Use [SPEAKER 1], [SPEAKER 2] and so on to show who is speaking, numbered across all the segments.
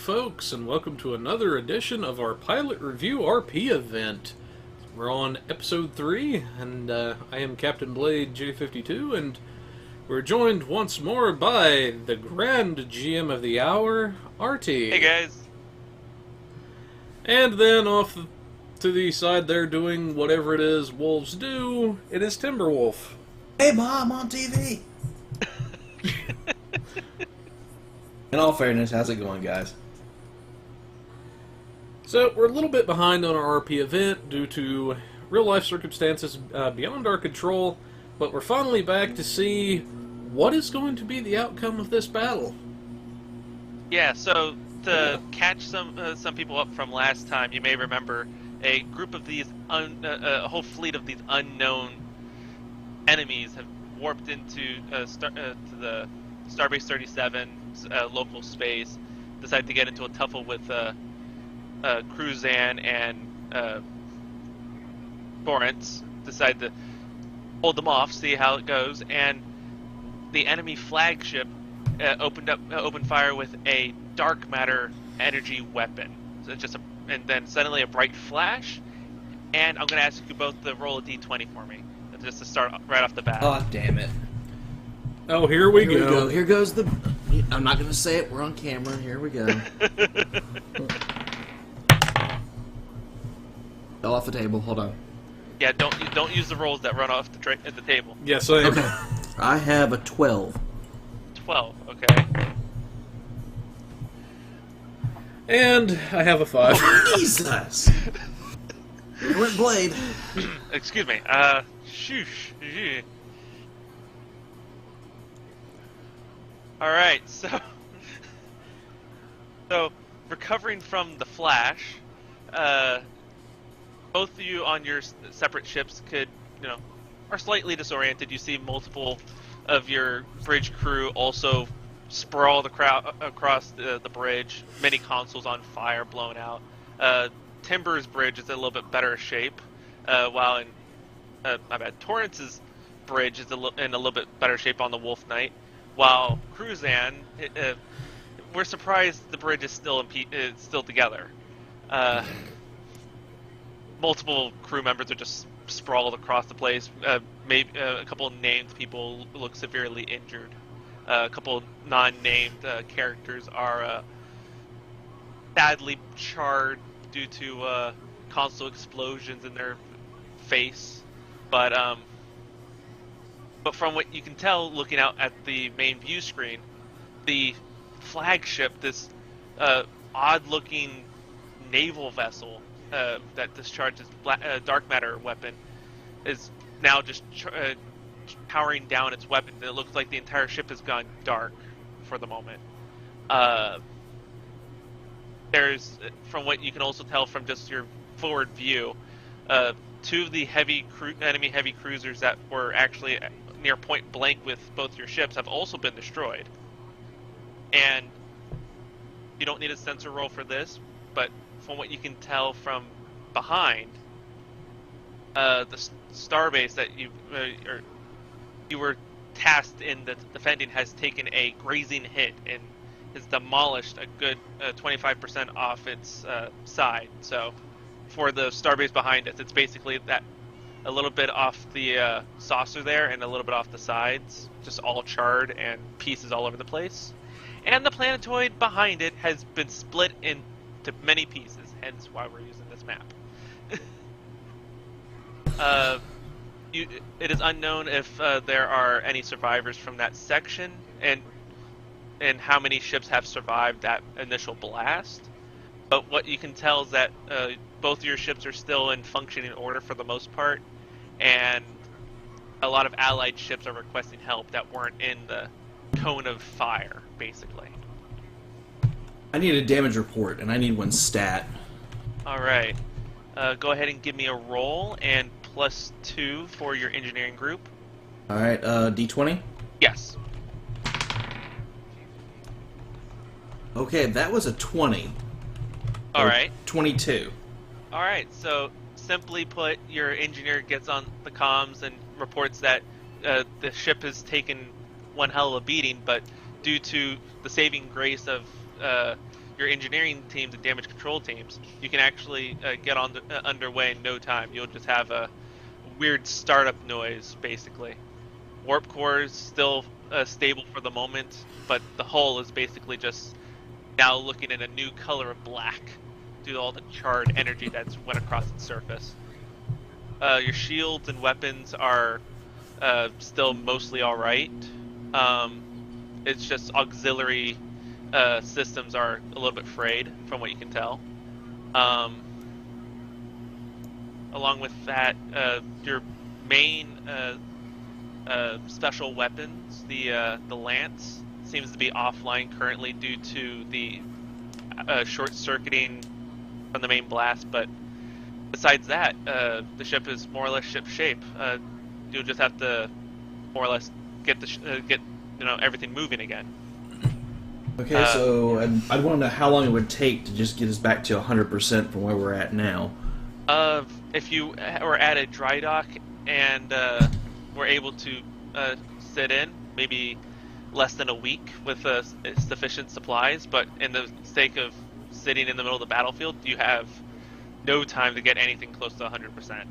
[SPEAKER 1] folks, and welcome to another edition of our Pilot Review RP event. We're on episode 3, and I am Captain Blade J52, and we're joined once more by the Grand GM of the Hour, Artie.
[SPEAKER 2] Hey guys.
[SPEAKER 1] And then off to the side there doing whatever it is wolves do, it is Timberwolf.
[SPEAKER 3] Hey Mom, on TV! In all fairness, how's it going, guys?
[SPEAKER 1] So, we're a little bit behind on our RP event due to real-life circumstances beyond our control, but we're finally back to see what is going to be the outcome of this battle.
[SPEAKER 2] Yeah, so to catch some people up from last time, you may remember a group of these, a whole fleet of these unknown enemies have warped into to the Starbase 37 local space, decided to get into a tuffle with Cruzan and Torrance, decided to hold them off, see how it goes, and the enemy flagship opened fire with a dark matter energy weapon. So it's just and then suddenly a bright flash, and I'm going to ask you both to roll a d20 for me, just to start right off the bat.
[SPEAKER 3] Oh, damn it.
[SPEAKER 1] Oh, here we go.
[SPEAKER 3] Here goes the... I'm not going to say it. We're on camera. Here we go. Fell off the table. Hold on.
[SPEAKER 2] Yeah, don't use the rolls that run off the table.
[SPEAKER 1] Yes, I am.
[SPEAKER 3] Okay. I have a 12.
[SPEAKER 2] 12, okay.
[SPEAKER 1] And I have a 5.
[SPEAKER 3] Jesus! You went Blade.
[SPEAKER 2] Excuse me. Shoosh. Alright, so recovering from the flash, both of you on your separate ships are slightly disoriented. You see multiple of your bridge crew also sprawled across the bridge, many consoles on fire, blown out. Timber's bridge is in a little bit better shape, while Torrance's bridge is in a little bit better shape on the Wolf Knight. While Cruzan, we're surprised the bridge is still together. Multiple crew members are just sprawled across the place. Maybe a couple of named people look severely injured. A couple non-named characters are badly charred due to console explosions in their face. But from what you can tell, looking out at the main view screen, the flagship, this odd-looking naval vessel that discharges dark matter weapon, is now just powering down its weapon. It looks like the entire ship has gone dark for the moment. There's, from what you can also tell from just your forward view, two of the enemy heavy cruisers that were actually near point blank with both your ships have also been destroyed. And you don't need a sensor roll for this, but from what you can tell from behind, the Starbase that you were tasked in the defending has taken a grazing hit and has demolished a good 25% off its side. So for the Starbase behind us, it's basically that a little bit off the saucer there and a little bit off the sides, just all charred and pieces all over the place. And the planetoid behind it has been split into many pieces, hence why we're using this map. It is unknown if there are any survivors from that section, and how many ships have survived that initial blast. But what you can tell is that both of your ships are still in functioning order for the most part, and a lot of allied ships are requesting help that weren't in the cone of fire, basically.
[SPEAKER 3] I need a damage report, and I need one stat.
[SPEAKER 2] Alright. Go ahead and give me a roll, and +2 for your engineering group.
[SPEAKER 3] Alright, D20?
[SPEAKER 2] Yes.
[SPEAKER 3] Okay, that was a 20.
[SPEAKER 2] Alright.
[SPEAKER 3] 22.
[SPEAKER 2] Alright, so simply put, your engineer gets on the comms and reports that the ship has taken one hell of a beating, but due to the saving grace of your engineering teams and damage control teams, you can actually get on underway in no time. You'll just have a weird startup noise, basically. Warp core is still stable for the moment, but the hull is basically just now looking at a new color of black due to all the charred energy that's went across its surface. Your shields and weapons are still mostly alright. It's just auxiliary systems are a little bit frayed, from what you can tell. Along with that, your main special weapons, the lance, seems to be offline currently due to the short-circuiting from the main blast. But besides that, the ship is more or less ship shape. You'll just have to more or less get everything moving again.
[SPEAKER 3] Okay, so I'd want to know how long it would take to just get us back to 100% from where we're at now.
[SPEAKER 2] If you were at a dry dock and were able to sit in, maybe less than a week with sufficient supplies, but in the sake of sitting in the middle of the battlefield, you have no time to get anything close to 100%.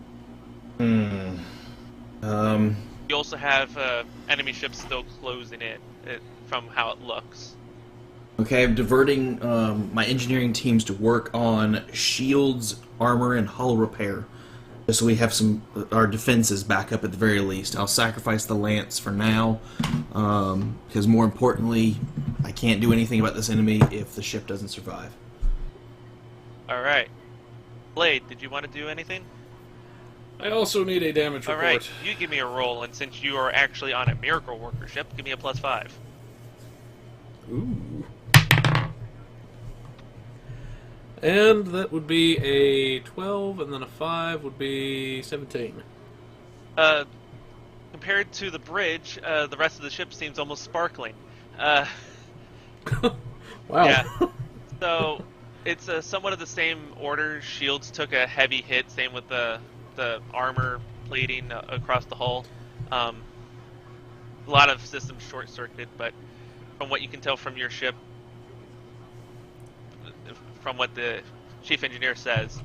[SPEAKER 2] You also have enemy ships still closing in, from how it looks.
[SPEAKER 3] Okay, I'm diverting my engineering teams to work on shields, armor, and hull repair, just so we have our defenses back up at the very least. I'll sacrifice the lance for now, because more importantly, I can't do anything about this enemy if the ship doesn't survive.
[SPEAKER 2] Alright. Blade, did you want to do anything?
[SPEAKER 1] I also need a damage report.
[SPEAKER 2] Alright, you give me a roll, and since you are actually on a miracle worker ship, give me a +5.
[SPEAKER 1] Ooh. And that would be a 12, and then a 5 would be 17.
[SPEAKER 2] Compared to the bridge, the rest of the ship seems almost sparkling.
[SPEAKER 1] Wow.
[SPEAKER 2] Yeah. So, it's somewhat of the same order. Shields took a heavy hit, same with the armor plating across the hull. A lot of systems short-circuited, but from what you can tell from your ship, from what the chief engineer says,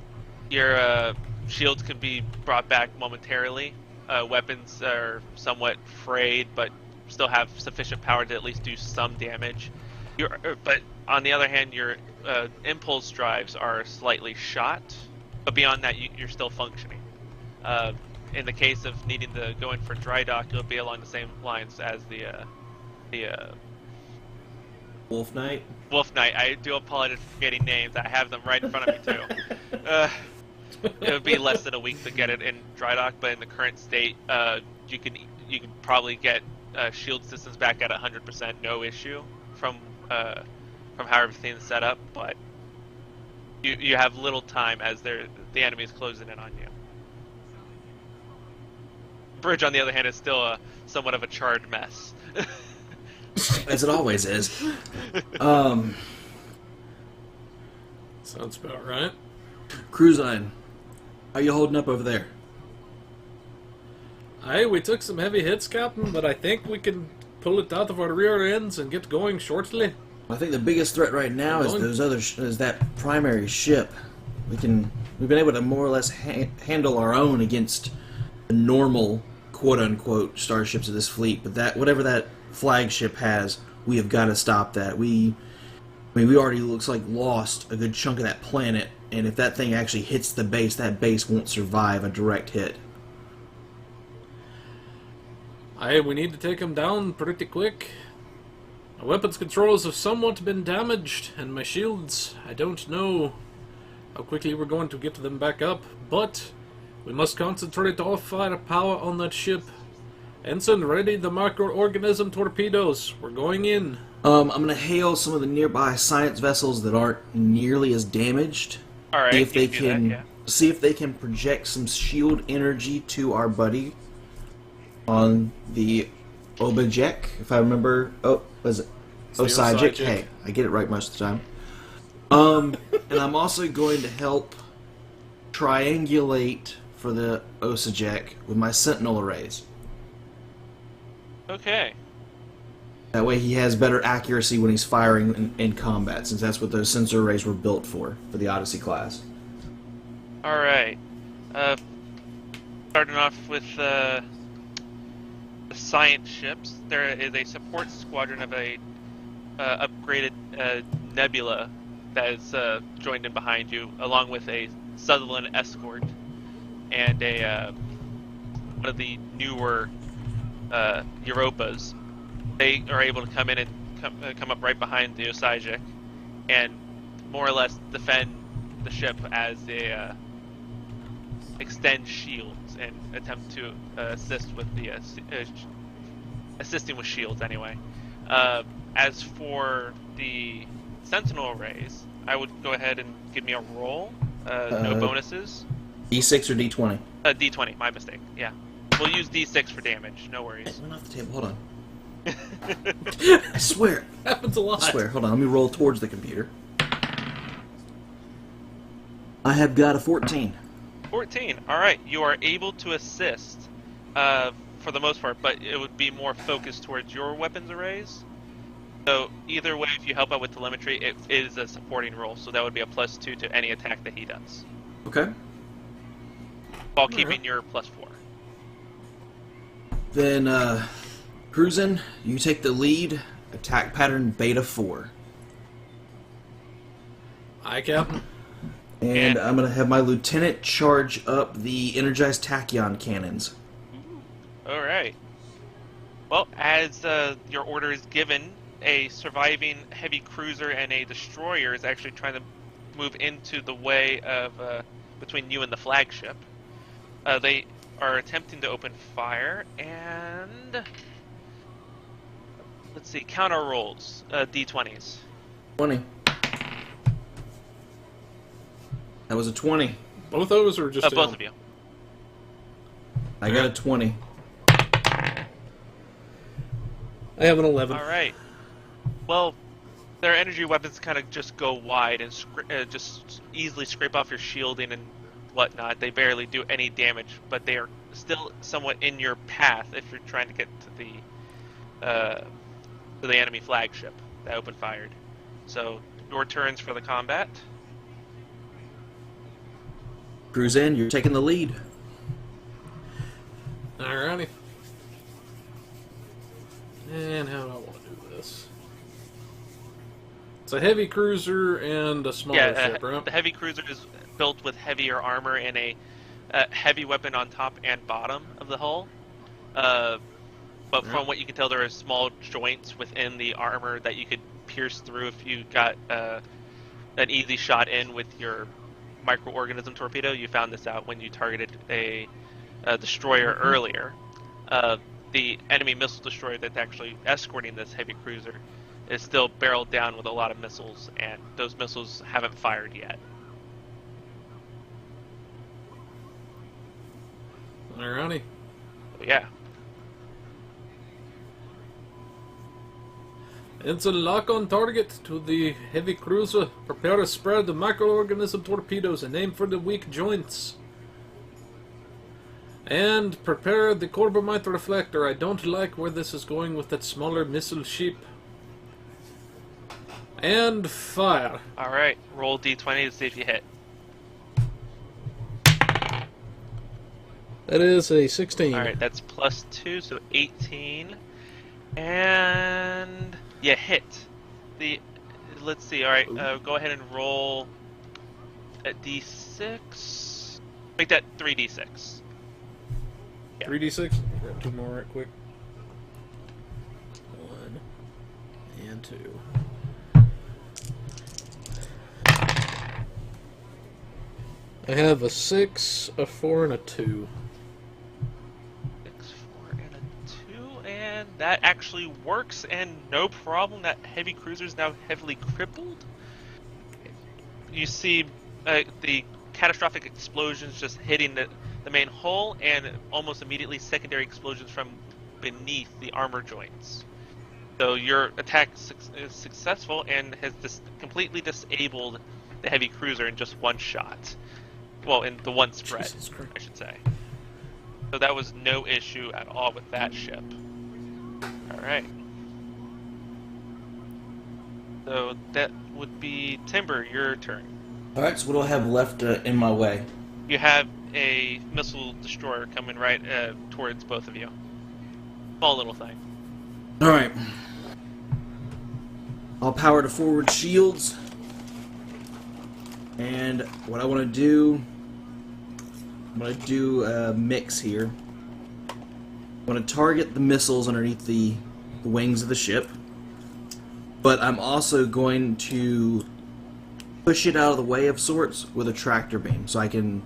[SPEAKER 2] your shields can be brought back momentarily. Weapons are somewhat frayed, but still have sufficient power to at least do some damage. But on the other hand, your impulse drives are slightly shot, but beyond that, you're still functioning. In the case of needing to go in for dry dock, it'll be along the same lines as the
[SPEAKER 3] Wolf Knight?
[SPEAKER 2] Wolf Knight. I do apologize for forgetting names. I have them right in front of me, too. It would be less than a week to get it in dry dock, but in the current state, you can probably get shield systems back at 100%, no issue, from how everything's set up, but you have little time as the enemy is closing in on you. Bridge, on the other hand, is still somewhat of a charred mess.
[SPEAKER 3] As it always is.
[SPEAKER 1] Sounds about right.
[SPEAKER 3] Cruise line, how you holding up over there?
[SPEAKER 1] We took some heavy hits, Captain, but I think we can pull it out of our rear ends and get going shortly.
[SPEAKER 3] I think the biggest threat right now is that primary ship. We've been able to more or less handle our own against the normal quote-unquote starships of this fleet, but whatever that flagship has, we have got to stop that. We already looks like lost a good chunk of that planet, and if that thing actually hits the base, that base won't survive a direct hit.
[SPEAKER 1] We need to take him down pretty quick. My weapons controls have somewhat been damaged, and my shields, I don't know how quickly we're going to get them back up, but we must concentrate all firepower on that ship. Ensign, ready the microorganism torpedoes. We're going in.
[SPEAKER 3] I'm going to hail some of the nearby science vessels that aren't nearly as damaged.
[SPEAKER 2] All right,
[SPEAKER 3] see if they can project some shield energy to our buddy on the Obajek, if I remember. Oh, was it Osajik? Hey, I get it right most of the time. And I'm also going to help triangulate for the Osajek with my sentinel arrays.
[SPEAKER 2] Okay.
[SPEAKER 3] That way he has better accuracy when he's firing in combat, since that's what those sensor arrays were built for the Odyssey class.
[SPEAKER 2] Alright. Starting off with the science ships, there is a support squadron of a upgraded Nebula that is joined in behind you, along with a Sutherland escort and a one of the newer Europas. They are able to come in and come up right behind the Osijek and more or less defend the ship as they extend shields and attempt to assist with the assisting with shields anyway. As for the Sentinel arrays, I would go ahead and give me a roll. No bonuses.
[SPEAKER 3] D6 or D20?
[SPEAKER 2] D20, my mistake. Yeah. We'll use D6 for damage, no worries.
[SPEAKER 3] It went off the table, hold on. I swear.
[SPEAKER 1] Happens a lot.
[SPEAKER 3] I swear, hold on, let me roll towards the computer. I have got a 14.
[SPEAKER 2] 14, alright. You are able to assist for the most part, but it would be more focused towards your weapons arrays. So either way, if you help out with telemetry, it is a supporting role, so that would be a +2 to any attack that he does.
[SPEAKER 3] Okay.
[SPEAKER 2] While keeping your +4.
[SPEAKER 3] Then, Cruisin', you take the lead, attack pattern Beta 4.
[SPEAKER 1] Aye, Captain.
[SPEAKER 3] And I'm going to have my lieutenant charge up the energized tachyon cannons.
[SPEAKER 2] Alright. Well, as your order is given, a surviving heavy cruiser and a destroyer is actually trying to move into the way of between you and the flagship. They are attempting to open fire, and let's see, counter rolls, D20s.
[SPEAKER 3] 20. That was a 20.
[SPEAKER 1] Both of those or just
[SPEAKER 2] both of you.
[SPEAKER 3] I got a 20.
[SPEAKER 1] I have an 11.
[SPEAKER 2] Alright. Well, their energy weapons kind of just go wide and just easily scrape off your shielding and whatnot. They barely do any damage, but they are still somewhat in your path if you're trying to get to the enemy flagship that opened fired. So, your turns for the combat.
[SPEAKER 3] Cruisin', you're taking the lead.
[SPEAKER 1] Alrighty. And how do I want to do this? It's a heavy cruiser and a smaller ship, right?
[SPEAKER 2] The heavy cruiser is built with heavier armor and a heavy weapon on top and bottom of the hull. But from what you can tell, there are small joints within the armor that you could pierce through if you got an easy shot in with your microorganism torpedo. You found this out when you targeted a destroyer earlier. The enemy missile destroyer that's actually escorting this heavy cruiser is still barreled down with a lot of missiles, and those missiles haven't fired yet.
[SPEAKER 1] Alrighty.
[SPEAKER 2] Yeah.
[SPEAKER 1] It's a lock on target to the heavy cruiser. Prepare to spread the microorganism torpedoes and aim for the weak joints. And prepare the Corbomite reflector. I don't like where this is going with that smaller missile ship. And fire.
[SPEAKER 2] Alright, roll D20 to see if you hit.
[SPEAKER 1] That is a 16.
[SPEAKER 2] Alright, that's +2, so 18. And you hit. Let's see, alright, go ahead and roll a D6. Make that 3D6. Yeah.
[SPEAKER 1] 3d6? Grab two more right quick. 1 and 2. I have a 6, a 4, and a 2.
[SPEAKER 2] 6, 4, and a 2, and that actually works, and no problem. That heavy cruiser is now heavily crippled. You see the catastrophic explosions just hitting the main hull, and almost immediately secondary explosions from beneath the armor joints. So your attack is successful and has completely disabled the heavy cruiser in just one shot. Well, in the one spread, I should say. So that was no issue at all with that ship. Alright. So that would be Timber, your turn.
[SPEAKER 3] Alright, so what do I have left in my way?
[SPEAKER 2] You have a missile destroyer coming right towards both of you. Small little thing.
[SPEAKER 3] Alright. I'll power to forward shields. And what I want to do... I'm going to do a mix here. I'm going to target the missiles underneath the wings of the ship. But I'm also going to push it out of the way of sorts with a tractor beam. So I can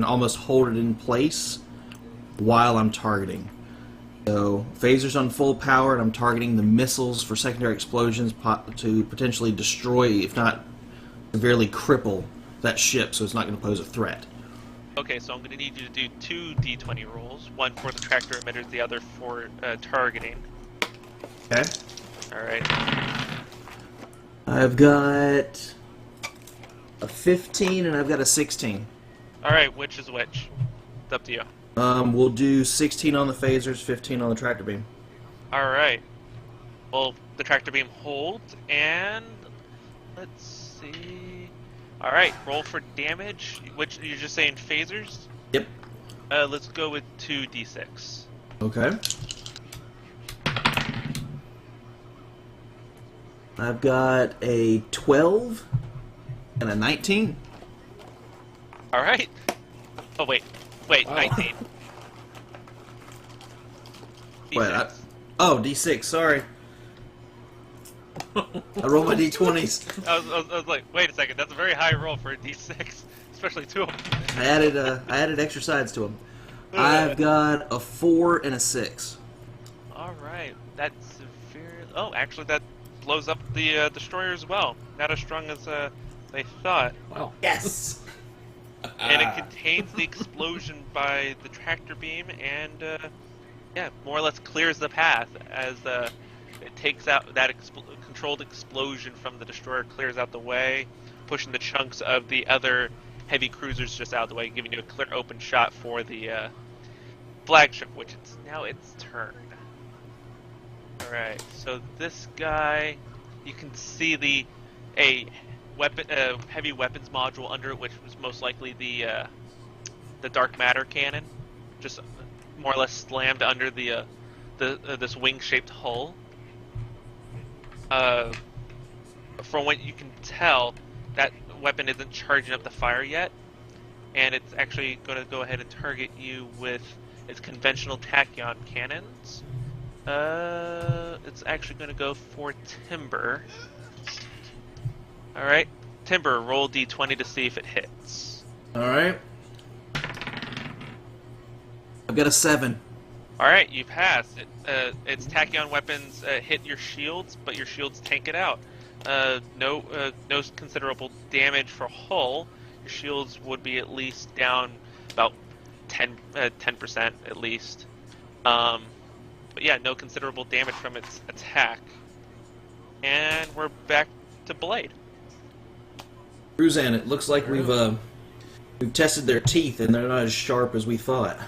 [SPEAKER 3] almost hold it in place while I'm targeting. So phasers on full power, and I'm targeting the missiles for secondary explosions to potentially destroy, if not severely cripple, that ship, so it's not going to pose a threat.
[SPEAKER 2] Okay, so I'm going to need you to do 2 D20 rolls. One for the tractor emitters, the other for targeting.
[SPEAKER 3] Okay.
[SPEAKER 2] Alright.
[SPEAKER 3] I've got a 15 and I've got a 16.
[SPEAKER 2] Alright, which is which? It's up to you.
[SPEAKER 3] We'll do 16 on the phasers, 15 on the tractor beam.
[SPEAKER 2] Alright. Well, the tractor beam holds, and let's see. Alright, roll for damage. Which, you're just saying phasers?
[SPEAKER 3] Yep.
[SPEAKER 2] Let's go with 2d6.
[SPEAKER 3] Okay. I've got a 12 and a 19.
[SPEAKER 2] Alright. Oh, wait. Wait,
[SPEAKER 1] Wow.
[SPEAKER 2] 19.
[SPEAKER 3] Wait,
[SPEAKER 2] D6.
[SPEAKER 3] oh, D6, sorry. I rolled my D20s.
[SPEAKER 2] I was like, wait a second, that's a very high roll for a D6, especially 2 of them.
[SPEAKER 3] I added extra sides to them. I've got a 4 and a 6.
[SPEAKER 2] Alright, that's severe. Oh, actually, that blows up the destroyer as well. Not as strong as they thought.
[SPEAKER 1] Wow.
[SPEAKER 3] Yes!
[SPEAKER 2] And it contains the explosion by the tractor beam, and yeah, more or less clears the path as it takes out that controlled explosion from the destroyer, clears out the way, pushing the chunks of the other heavy cruisers just out of the way, giving you a clear open shot for the flagship, which it's now its turn. Alright, so this guy, you can see a heavy weapons module under it, which was most likely the dark matter cannon, just more or less slammed under this wing-shaped hull. From what you can tell, that weapon isn't charging up the fire yet, and it's actually going to go ahead and target you with its conventional tachyon cannons. It's actually going to go for Timber. Alright, Timber, roll D20 to see if it hits.
[SPEAKER 3] Alright. I've got a 7.
[SPEAKER 2] Alright, you passed. Its tachyon weapons hit your shields, but your shields tank it out. No considerable damage for hull. Your shields would be at least down about 10% at least. But yeah, no considerable damage from its attack. And we're back to Blade.
[SPEAKER 3] Cruzan, it looks like we've tested their teeth and they're not as sharp as we thought.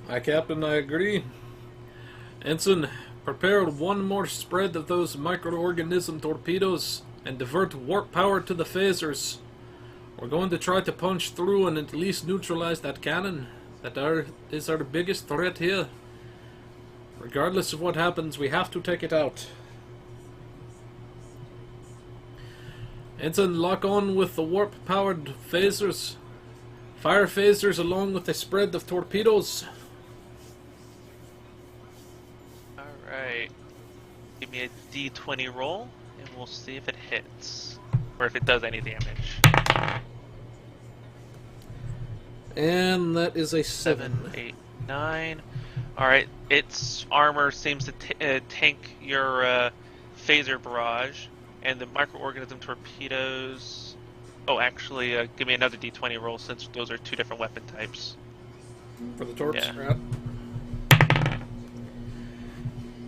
[SPEAKER 1] Hi, Captain, I agree. Ensign, prepare one more spread of those microorganism torpedoes and divert warp power to the phasers. We're going to try to punch through and at least neutralize that cannon. That is our biggest threat here. Regardless of what happens, we have to take it out. Ensign, lock on with the warp-powered phasers. Fire phasers along with a spread of torpedoes.
[SPEAKER 2] Alright. Give me a D20 roll, and we'll see if it hits. Or if it does any damage.
[SPEAKER 1] And that is a 7.
[SPEAKER 2] 7, 8, 9. Alright, its armor seems to tank your phaser barrage, and the microorganism torpedoes... Oh, actually, give me another D20 roll, since those are 2 different weapon types.
[SPEAKER 1] For the torps,
[SPEAKER 2] Yeah.
[SPEAKER 1] right?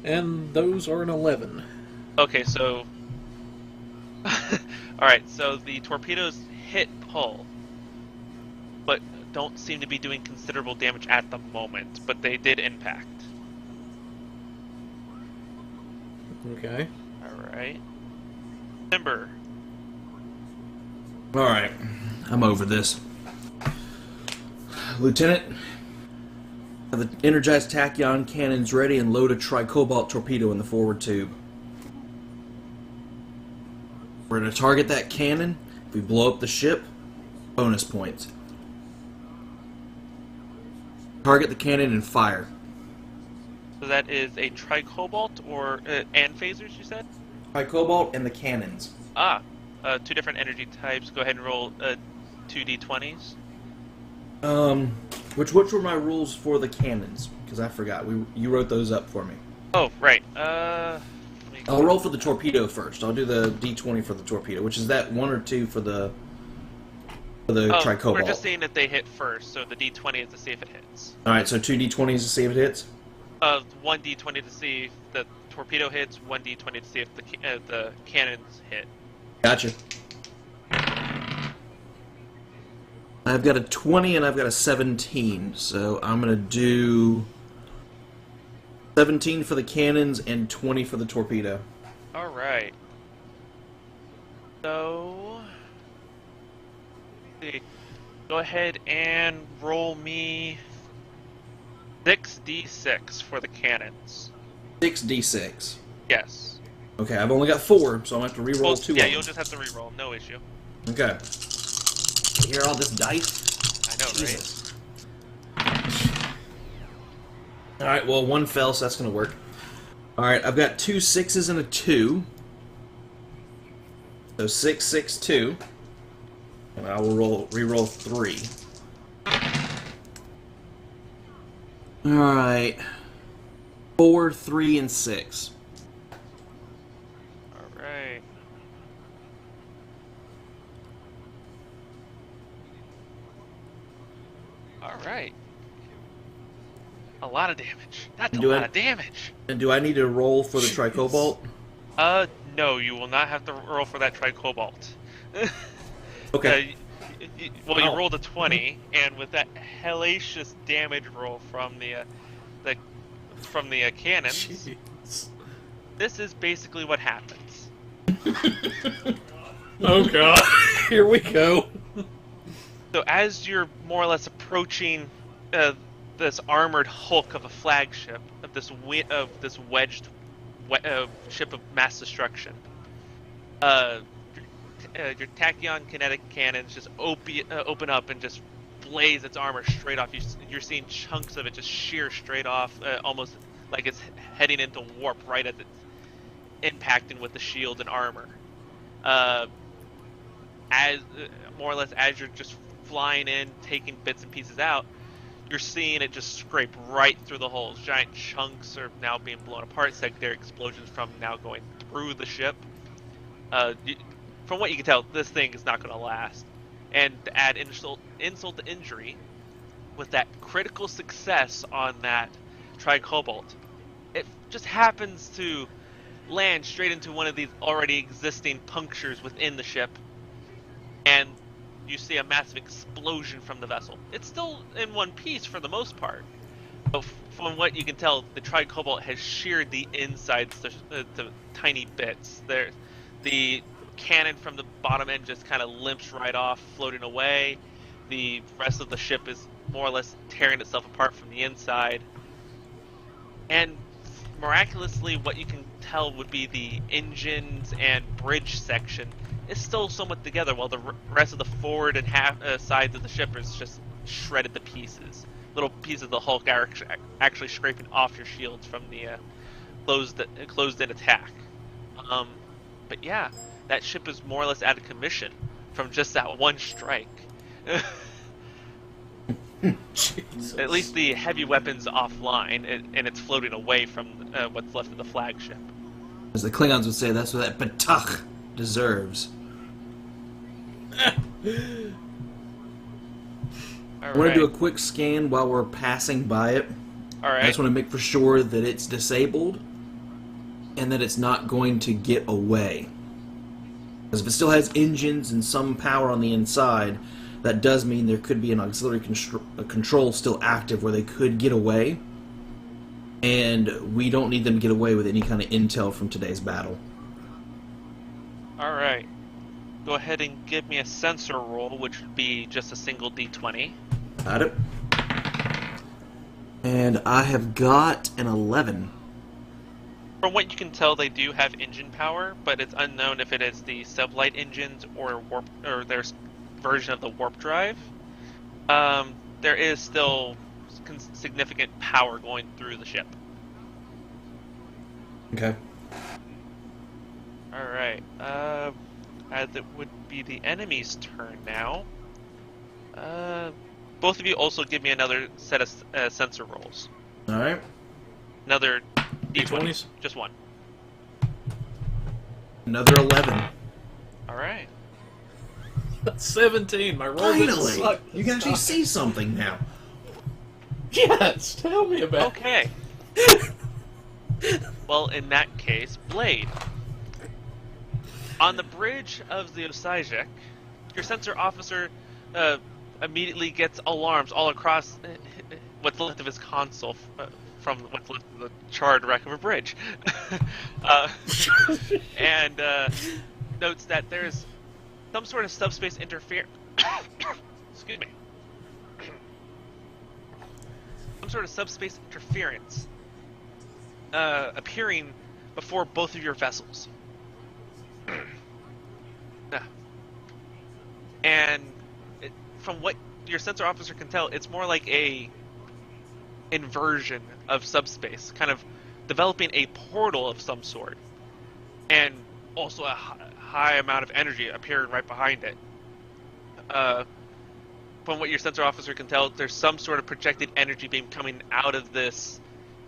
[SPEAKER 1] And those are an 11.
[SPEAKER 2] Okay, so... Alright, so the torpedoes hit hull, but don't seem to be doing considerable damage at the moment, but they did impact.
[SPEAKER 1] Okay.
[SPEAKER 2] Alright. Timber.
[SPEAKER 3] Alright. I'm over this. Lieutenant, have the energized tachyon cannons ready and load a tricobalt torpedo in the forward tube. We're going to target that cannon. If we blow up the ship, bonus points. Target the cannon and fire.
[SPEAKER 2] So that is a tricobalt or and phasers, you said?
[SPEAKER 3] Tricobalt and the cannons.
[SPEAKER 2] Two different energy types. Go ahead and roll 2d20s.
[SPEAKER 3] Which were my rules for the cannons? Because I forgot. You wrote those up for me.
[SPEAKER 2] Oh, right.
[SPEAKER 3] I'll roll for the torpedo first. I'll do the d20 for the torpedo, which is that 1 or 2 for the tricobalt.
[SPEAKER 2] We're just seeing if they hit first, so the d20 is to see if it hits.
[SPEAKER 3] Alright, so 2 d20s to see if it hits?
[SPEAKER 2] 1 d20 to see if the torpedo hits, 1 d20 to see if the cannons hit.
[SPEAKER 3] Gotcha. I've got a 20 and I've got a 17, so I'm going to do 17 for the cannons and 20 for the torpedo.
[SPEAKER 2] Alright. So... let's see. Go ahead and roll me 6d6 for the cannons.
[SPEAKER 3] 6d6.
[SPEAKER 2] Yes.
[SPEAKER 3] Okay, I've only got 4, so I'm going to have to re-roll 2
[SPEAKER 2] Yeah,
[SPEAKER 3] of them.
[SPEAKER 2] you'll just have to re-roll, no issue.
[SPEAKER 3] Okay. You hear all this dice?
[SPEAKER 2] I know,
[SPEAKER 3] Jesus. Alright, well, 1 fell, so that's going to work. Alright, I've got 2 6s and a 2. So 6, 6, 2. And I will re-roll 3. Alright. 4, 3, and 6.
[SPEAKER 2] Alright. Alright. A lot of damage. That's a lot of damage.
[SPEAKER 3] And do I need to roll for the tricobalt?
[SPEAKER 2] No, you will not have to roll for that tricobalt.
[SPEAKER 3] Okay.
[SPEAKER 2] You rolled a 20, and with that hellacious damage roll from the cannons,
[SPEAKER 1] Jeez.
[SPEAKER 2] this is basically what happens.
[SPEAKER 1] Oh god, here we go.
[SPEAKER 2] So as you're more or less approaching this armored hulk of a flagship of this wedged ship of mass destruction, your tachyon kinetic cannons just open up and just blaze its armor straight off. You're seeing chunks of it just shear straight off, almost like it's heading into warp right at the impacting with the shield and armor. As more or less as you're just flying in, taking bits and pieces out, you're seeing it just scrape right through the holes. Giant chunks are now being blown apart, secondary explosions from now going through the ship. From what you can tell, this thing is not going to last. And to add insult to injury, with that critical success on that tricobalt, it just happens to land straight into one of these already existing punctures within the ship, and you see a massive explosion from the vessel. It's still in one piece for the most part, but from what you can tell, the tricobalt has sheared the insides to tiny bits. The cannon from the bottom end just kind of limps right off, floating away. The rest of the ship is more or less tearing itself apart from the inside. And miraculously, what you can tell would be the engines and bridge section is still somewhat together, while the rest of the forward and sides of the ship is just shredded to pieces. Little pieces of the hulk are actually scraping off your shields from the closed-in attack. But yeah, that ship is more or less out of commission from just that one strike. At least the heavy weapons offline, and it's floating away from what's left of the flagship.
[SPEAKER 3] As the Klingons would say, that's what that Batach deserves. I want to do a quick scan while we're passing by it.
[SPEAKER 2] Alright.
[SPEAKER 3] I just want to make for sure that it's disabled and that it's not going to get away. Because if it still has engines and some power on the inside, that does mean there could be an auxiliary control still active where they could get away. and we don't need them to get away with any kind of intel from today's battle.
[SPEAKER 2] Alright. Go ahead and give me a sensor roll, which would be just a single d20.
[SPEAKER 3] Got it. And I have got an 11.
[SPEAKER 2] From what you can tell, they do have engine power, but it's unknown if it is the sublight engines or their version of the warp drive. There is still significant power going through the ship.
[SPEAKER 3] Okay.
[SPEAKER 2] Alright, as it would be the enemy's turn now. Both of you also give me another set of sensor rolls.
[SPEAKER 3] Alright.
[SPEAKER 2] Another
[SPEAKER 1] D20s?
[SPEAKER 2] Just one.
[SPEAKER 3] Another 11.
[SPEAKER 2] Alright.
[SPEAKER 1] 17. My roll didn't
[SPEAKER 3] Finally!
[SPEAKER 1] suck.
[SPEAKER 3] You can actually see something now.
[SPEAKER 1] Yes, tell me about it.
[SPEAKER 2] Okay. Well, in that case, Blade. On the bridge of the Osijek, your sensor officer immediately gets alarms all across what's left of his console from what's left of the charred wreck of a bridge. And notes that there's some sort of subspace interference. Excuse me. Some sort of subspace interference appearing before both of your vessels. And from what your sensor officer can tell, it's more like a inversion of subspace, kind of developing a portal of some sort, and also a high amount of energy appearing right behind it. From what your sensor officer can tell, there's some sort of projected energy beam coming out of this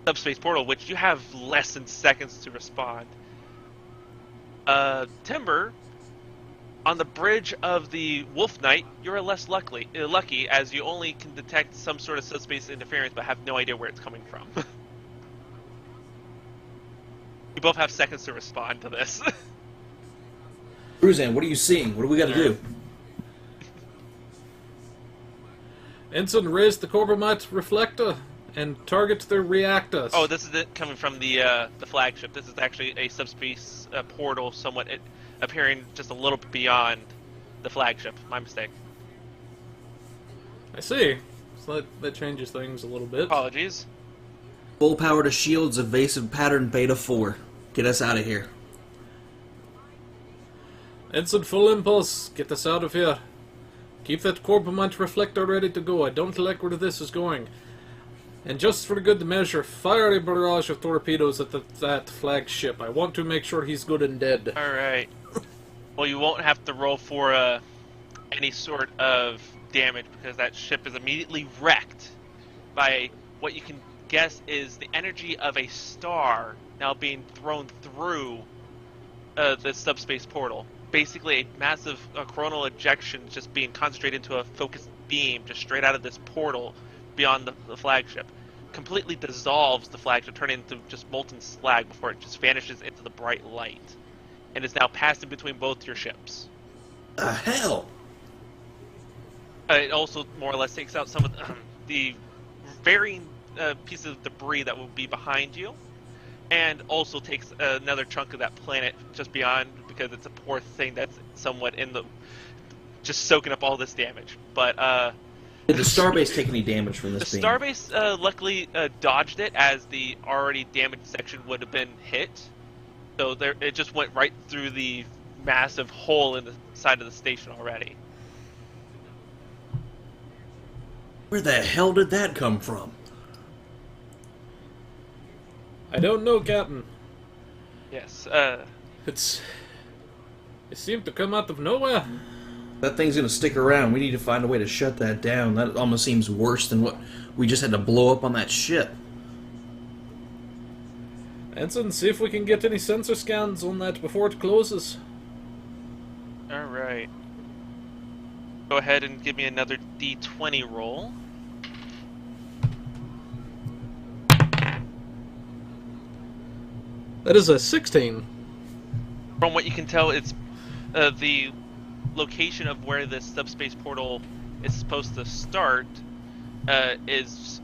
[SPEAKER 2] subspace portal, which you have less than seconds to respond. Timber, on the bridge of the Wolf Knight, you're less lucky as you only can detect some sort of subspace interference but have no idea where it's coming from. You both have seconds to respond to this.
[SPEAKER 3] Cruzan, what are you seeing? What do we got to do?
[SPEAKER 1] Ensign, raise the Corbomite reflector and target their reactors.
[SPEAKER 2] Oh, this is it coming from the flagship. This is actually a subspace portal, somewhat appearing just a little bit beyond the flagship. My mistake.
[SPEAKER 1] I see. So that changes things a little bit.
[SPEAKER 2] Apologies.
[SPEAKER 3] Full power to shields, evasive pattern beta 4. Get us out of here.
[SPEAKER 1] Ensign, full impulse. Get us out of here. Keep that Corbomite reflector ready to go. I don't like where this is going. And just for good measure, fire a barrage of torpedoes at that flagship. I want to make sure he's good and dead.
[SPEAKER 2] Alright. Well, you won't have to roll for any sort of damage because that ship is immediately wrecked by what you can guess is the energy of a star now being thrown through the subspace portal. Basically, a massive coronal ejection just being concentrated into a focused beam just straight out of this portal beyond the flagship. Completely dissolves the flagship, turning into just molten slag before it just vanishes into the bright light. And is now passing between both your ships.
[SPEAKER 3] The hell?
[SPEAKER 2] It also more or less takes out some of the varying pieces of debris that will be behind you, and also takes another chunk of that planet just beyond, because it's a poor thing that's somewhat in the just soaking up all this damage. But
[SPEAKER 3] did the Starbase take any damage from this
[SPEAKER 2] the
[SPEAKER 3] beam?
[SPEAKER 2] Starbase luckily dodged it, as the already damaged section would have been hit. So it just went right through the massive hole in the side of the station already.
[SPEAKER 3] Where the hell did that come from?
[SPEAKER 1] I don't know, Captain.
[SPEAKER 2] Yes.
[SPEAKER 1] It seemed to come out of nowhere.
[SPEAKER 3] That thing's gonna stick around. We need to find a way to shut that down. That almost seems worse than what we just had to blow up on that ship.
[SPEAKER 1] Ensign, see if we can get any sensor scans on that before it closes.
[SPEAKER 2] Alright. Go ahead and give me another D20 roll.
[SPEAKER 1] That is a 16.
[SPEAKER 2] From what you can tell, it's the location of where this subspace portal is supposed to start is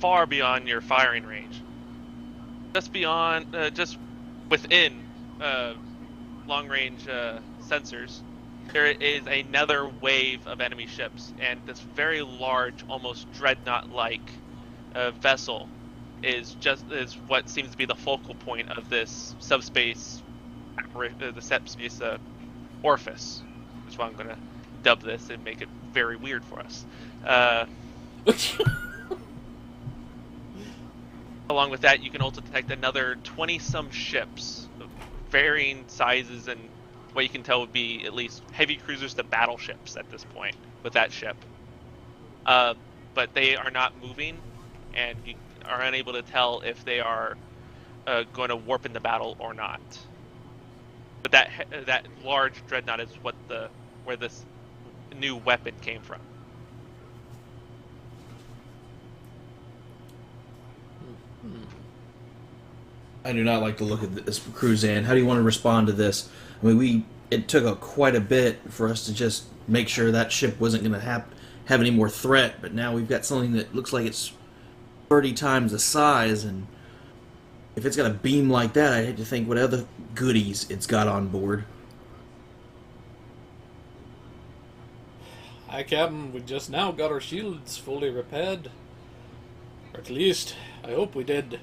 [SPEAKER 2] far beyond your firing range. just beyond, just within long-range sensors, there is another wave of enemy ships, and this very large, almost dreadnought-like vessel is what seems to be the focal point of this subspace, the subspace orifice, which is why I'm going to dub this and make it very weird for us. Along with that, you can also detect another 20-some ships of varying sizes and what you can tell would be at least heavy cruisers to battleships at this point with that ship. But they are not moving, and you are unable to tell if they are going to warp into battle or not. But that large dreadnought is where this new weapon came from.
[SPEAKER 3] I do not like the look of this Cruzan. How do you want to respond to this? I mean, it took quite a bit for us to just make sure that ship wasn't going to have any more threat, but now we've got something that looks like it's 30 times the size, and if it's got a beam like that, I hate to think what other goodies it's got on board.
[SPEAKER 1] Hi, Captain. We just now got our shields fully repaired. Or at least, I hope we did.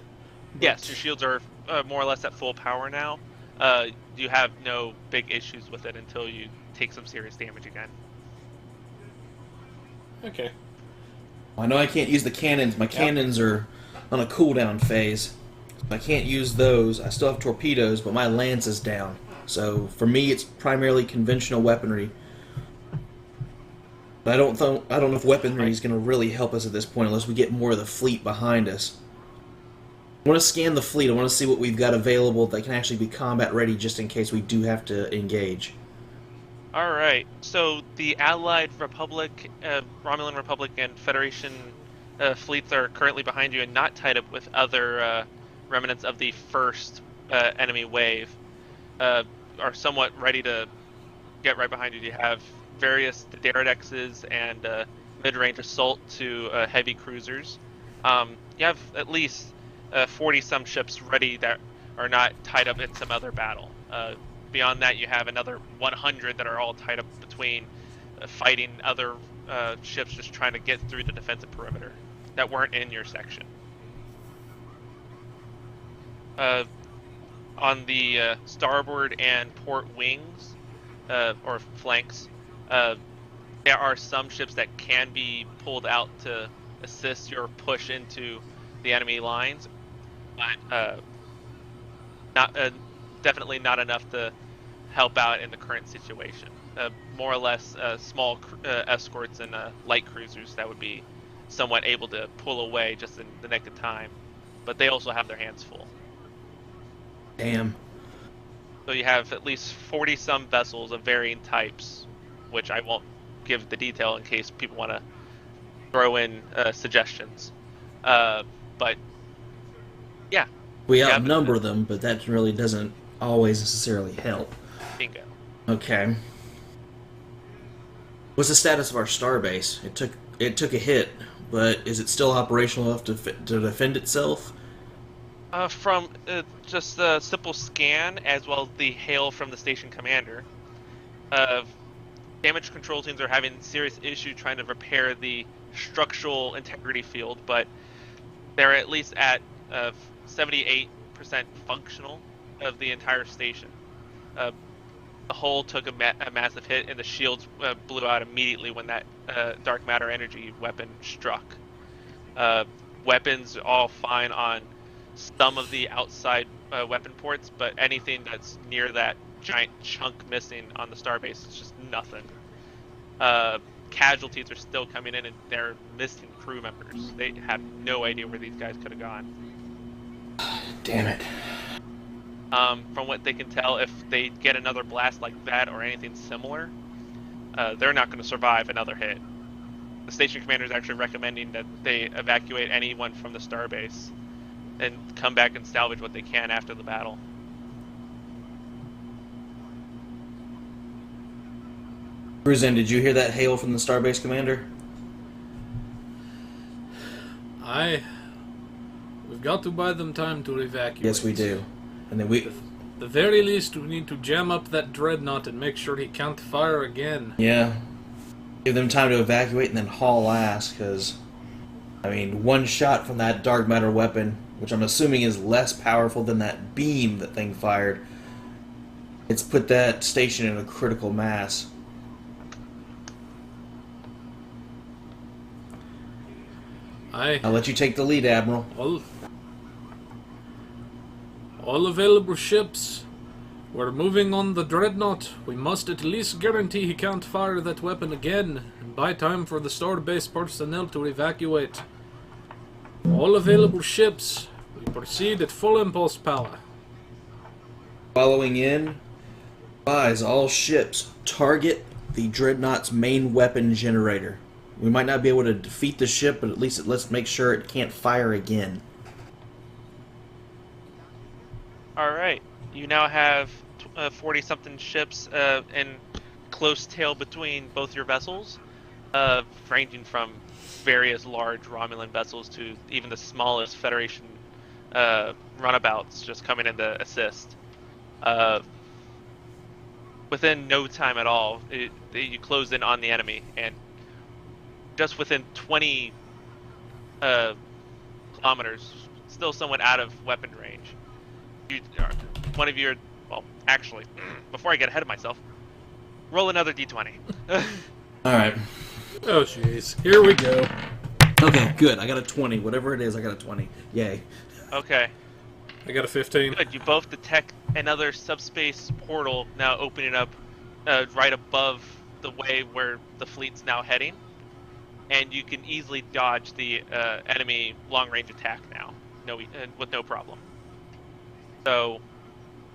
[SPEAKER 2] Yes, your shields are more or less at full power now. You have no big issues with it until you take some serious damage again.
[SPEAKER 1] Okay.
[SPEAKER 3] I know I can't use the cannons. My cannons are on a cooldown phase. I can't use those. I still have torpedoes, but my lance is down. So for me, it's primarily conventional weaponry. But I don't know if weaponry is going to really help us at this point unless we get more of the fleet behind us. I want to scan the fleet. I want to see what we've got available that can actually be combat ready just in case we do have to engage.
[SPEAKER 2] Alright, so the Allied Republic, Romulan Republic, and Federation fleets are currently behind you and not tied up with other remnants of the first enemy wave. Are somewhat ready to get right behind you. You have various Deredexes and mid-range assault to heavy cruisers. You have at least 40-some ships ready that are not tied up in some other battle. Beyond that, you have another 100 that are all tied up between fighting other ships just trying to get through the defensive perimeter that weren't in your section. On the starboard and port wings, or flanks, there are some ships that can be pulled out to assist your push into the enemy lines, but definitely not enough to help out in the current situation. More or less small escorts and light cruisers that would be somewhat able to pull away just in the nick of time, but they also have their hands full.
[SPEAKER 3] Damn.
[SPEAKER 2] So you have at least 40-some vessels of varying types, which I won't give the detail in case people want to throw in suggestions. But yeah,
[SPEAKER 3] we outnumber them, but that really doesn't always necessarily help.
[SPEAKER 2] Bingo.
[SPEAKER 3] Okay. What's the status of our starbase? It took a hit, but is it still operational enough to defend itself?
[SPEAKER 2] From just a simple scan, as well as the hail from the station commander, damage control teams are having serious issue trying to repair the structural integrity field, but they're at least at 78% functional of the entire station. The hull took a massive hit, and the shields blew out immediately when that dark matter energy weapon struck. Weapons all fine on some of the outside weapon ports, but anything that's near that giant chunk missing on the starbase is just nothing. Casualties are still coming in, and they're missing crew members. They have no idea where these guys could have gone.
[SPEAKER 3] Damn it.
[SPEAKER 2] From what they can tell, if they get another blast like that or anything similar, they're not going to survive another hit. The station commander is actually recommending that they evacuate anyone from the starbase and come back and salvage what they can after the battle.
[SPEAKER 3] Cruzan, did you hear that hail from the starbase commander?
[SPEAKER 1] We've got to buy them time to evacuate.
[SPEAKER 3] Yes, we do. And then
[SPEAKER 1] The very least, we need to jam up that dreadnought and make sure he can't fire again.
[SPEAKER 3] Yeah. Give them time to evacuate and then haul ass, because, I mean, one shot from that dark matter weapon, which I'm assuming is less powerful than that beam that thing fired, it's put that station in a critical mass. I'll let you take the lead, Admiral.
[SPEAKER 1] All available ships. We're moving on the dreadnought. We must at least guarantee he can't fire that weapon again, and buy time for the Starbase personnel to evacuate. All available ships. We proceed at full impulse power.
[SPEAKER 3] Following in, advise all ships target the dreadnought's main weapon generator. We might not be able to defeat the ship, but at least let's make sure it can't fire again.
[SPEAKER 2] Alright, you now have 40-something ships in close tail between both your vessels, ranging from various large Romulan vessels to even the smallest Federation runabouts just coming in to assist. Within no time at all, you close in on the enemy, and just within 20 kilometers, still somewhat out of weapon range. One of your, well, actually, before I get ahead of myself, roll another d20.
[SPEAKER 3] Alright.
[SPEAKER 1] Oh, jeez. Here we go.
[SPEAKER 3] Okay, good. I got a 20. Whatever it is, I got a 20. Yay.
[SPEAKER 2] Okay.
[SPEAKER 1] I got a 15.
[SPEAKER 2] Good. You both detect another subspace portal now opening up right above the way where the fleet's now heading. And you can easily dodge the enemy long-range attack now, with no problem. So,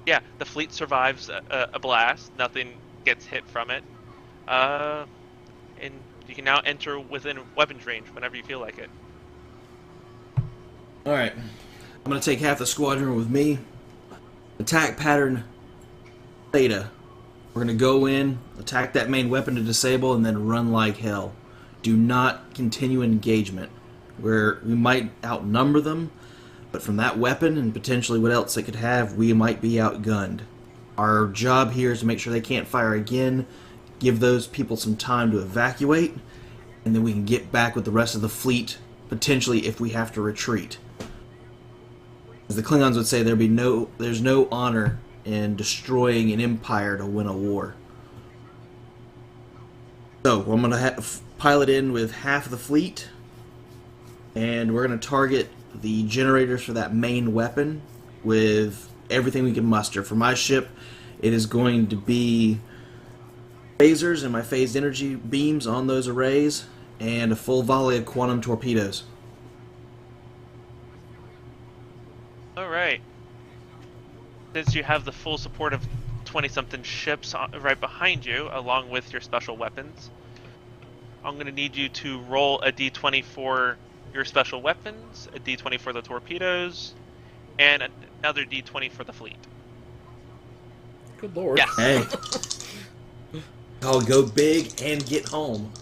[SPEAKER 2] yeah, the fleet survives a blast. Nothing gets hit from it, and you can now enter within weapons range whenever you feel like it.
[SPEAKER 3] All right, I'm gonna take half the squadron with me. Attack pattern Theta. We're gonna go in, attack that main weapon to disable, and then run like hell. Do not continue engagement. We might outnumber them, but from that weapon and potentially what else they could have, we might be outgunned. Our job here is to make sure they can't fire again, give those people some time to evacuate, and then we can get back with the rest of the fleet, potentially if we have to retreat. As the Klingons would say, there's no honor in destroying an empire to win a war. So, I'm going to pilot in with half of the fleet, and we're going to target the generators for that main weapon with everything we can muster. For my ship, it is going to be phasers and my phased energy beams on those arrays, and a full volley of quantum torpedoes.
[SPEAKER 2] Alright. Since you have the full support of 20-something ships right behind you, along with your special weapons, I'm going to need you to roll a d20 for your special weapons, a d20 for the torpedoes, and another d20 for the fleet.
[SPEAKER 1] Good lord.
[SPEAKER 2] Yes.
[SPEAKER 3] Hey. I'll go big and get home.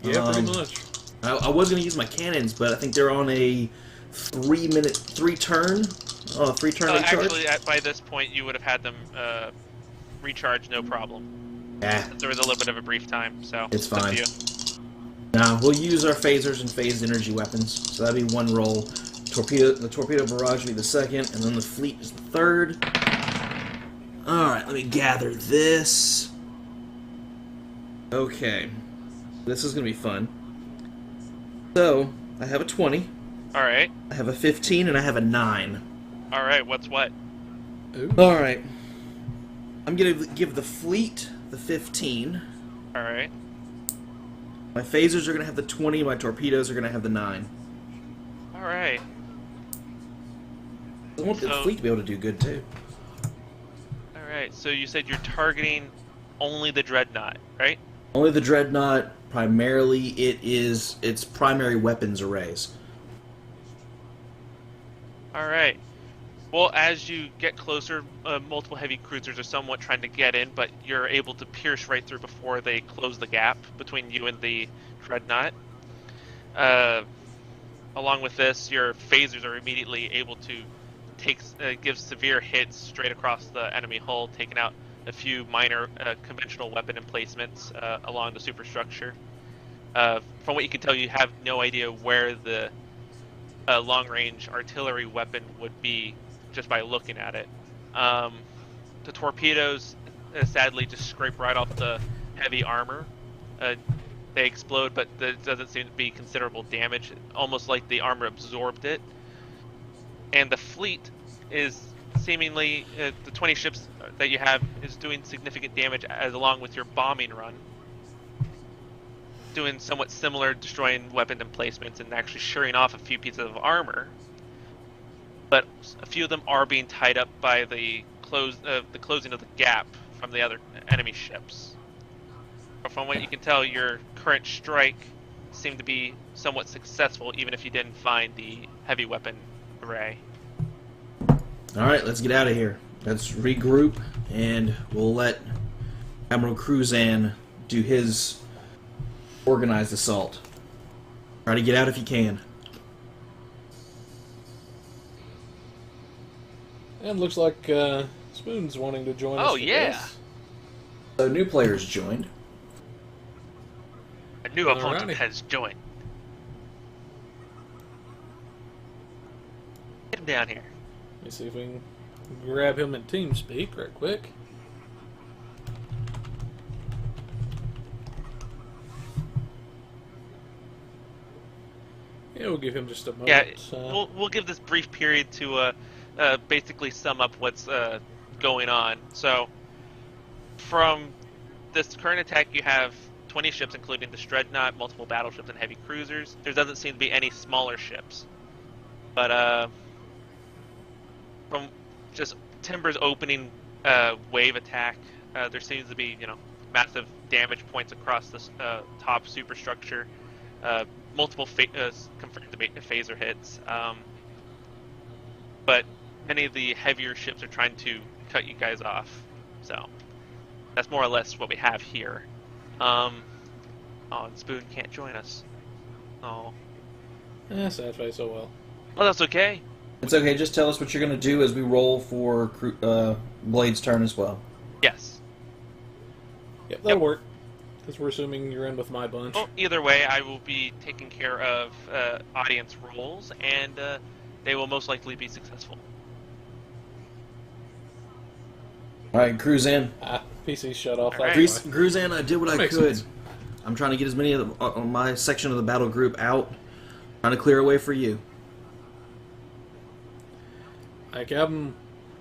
[SPEAKER 1] Yeah, pretty much.
[SPEAKER 3] I was going to use my cannons, but I think they're on a 3-turn recharge.
[SPEAKER 2] Actually, by this point, you would have had them recharge no problem.
[SPEAKER 3] Yeah.
[SPEAKER 2] There was a little bit of a brief time, so
[SPEAKER 3] it's
[SPEAKER 2] up
[SPEAKER 3] fine.
[SPEAKER 2] to you.
[SPEAKER 3] Now, we'll use our phasers and phased energy weapons, so that'll be one roll. The torpedo barrage will be the second, and then the fleet is the third. Alright, let me gather this. Okay. This is going to be fun. So, I have a 20.
[SPEAKER 2] Alright.
[SPEAKER 3] I have a 15, and I have a 9.
[SPEAKER 2] Alright, what's what?
[SPEAKER 3] Alright. I'm going to give the fleet the 15.
[SPEAKER 2] Alright.
[SPEAKER 3] My phasers are going to have the 20, my torpedoes are going to have the 9.
[SPEAKER 2] Alright.
[SPEAKER 3] I want the fleet to be able to do good, too.
[SPEAKER 2] Alright, so you said you're targeting only the Dreadnought, right?
[SPEAKER 3] Only the Dreadnought. Primarily, its primary weapons arrays.
[SPEAKER 2] Alright. Well, as you get closer, multiple heavy cruisers are somewhat trying to get in, but you're able to pierce right through before they close the gap between you and the Dreadnought. along with this, your phasers are immediately able to give severe hits straight across the enemy hull, taking out a few minor conventional weapon emplacements along the superstructure. From what you can tell, you have no idea where the long-range artillery weapon would be just by looking at it. The torpedoes sadly just scrape right off the heavy armor. They explode, but there doesn't seem to be considerable damage, almost like the armor absorbed it. And the fleet is seemingly, the 20 ships that you have is doing significant damage along with your bombing run. Doing somewhat similar, destroying weapon emplacements and actually shearing off a few pieces of armor. But a few of them are being tied up by the closing of the gap from the other enemy ships. But from what you can tell, your current strike seemed to be somewhat successful, even if you didn't find the heavy weapon array.
[SPEAKER 3] Alright, let's get out of here. Let's regroup, and we'll let Admiral Cruzan do his organized assault. Try to get out if you can.
[SPEAKER 1] And looks like Spoon's wanting to join us.
[SPEAKER 2] Oh, yeah.
[SPEAKER 1] This.
[SPEAKER 3] So new players joined.
[SPEAKER 2] A new opponent
[SPEAKER 1] Alrighty.
[SPEAKER 2] has joined. Get him down here.
[SPEAKER 1] Let me see if we can grab him in TeamSpeak right quick. Yeah, we'll give him just a moment.
[SPEAKER 2] Yeah, we'll give this brief period to basically sum up what's going on. So, from this current attack, you have 20 ships, including the Dreadnought, multiple battleships, and heavy cruisers. There doesn't seem to be any smaller ships. But from just Timber's opening wave attack, there seems to be, massive damage points across this top superstructure. Multiple confirmed phaser hits, but many of the heavier ships are trying to cut you guys off. So that's more or less what we have here. Oh, and Spoon can't join us. Oh.
[SPEAKER 1] Sad face, oh well.
[SPEAKER 2] Well, that's okay.
[SPEAKER 3] It's okay, just tell us what you're going to do as we roll for Blade's turn as well.
[SPEAKER 2] Yes.
[SPEAKER 1] Yep, that'll work. Because we're assuming you're in with my bunch.
[SPEAKER 2] Well, either way, I will be taking care of audience rolls, and they will most likely be successful.
[SPEAKER 3] Alright, Cruzan.
[SPEAKER 1] PC shut off.
[SPEAKER 2] All right.
[SPEAKER 3] Cruzan, I did what I
[SPEAKER 1] Makes
[SPEAKER 3] could.
[SPEAKER 1] sense.
[SPEAKER 3] I'm trying to get as many of my section of the battle group out. Trying to clear a way for you.
[SPEAKER 1] Hi, Captain.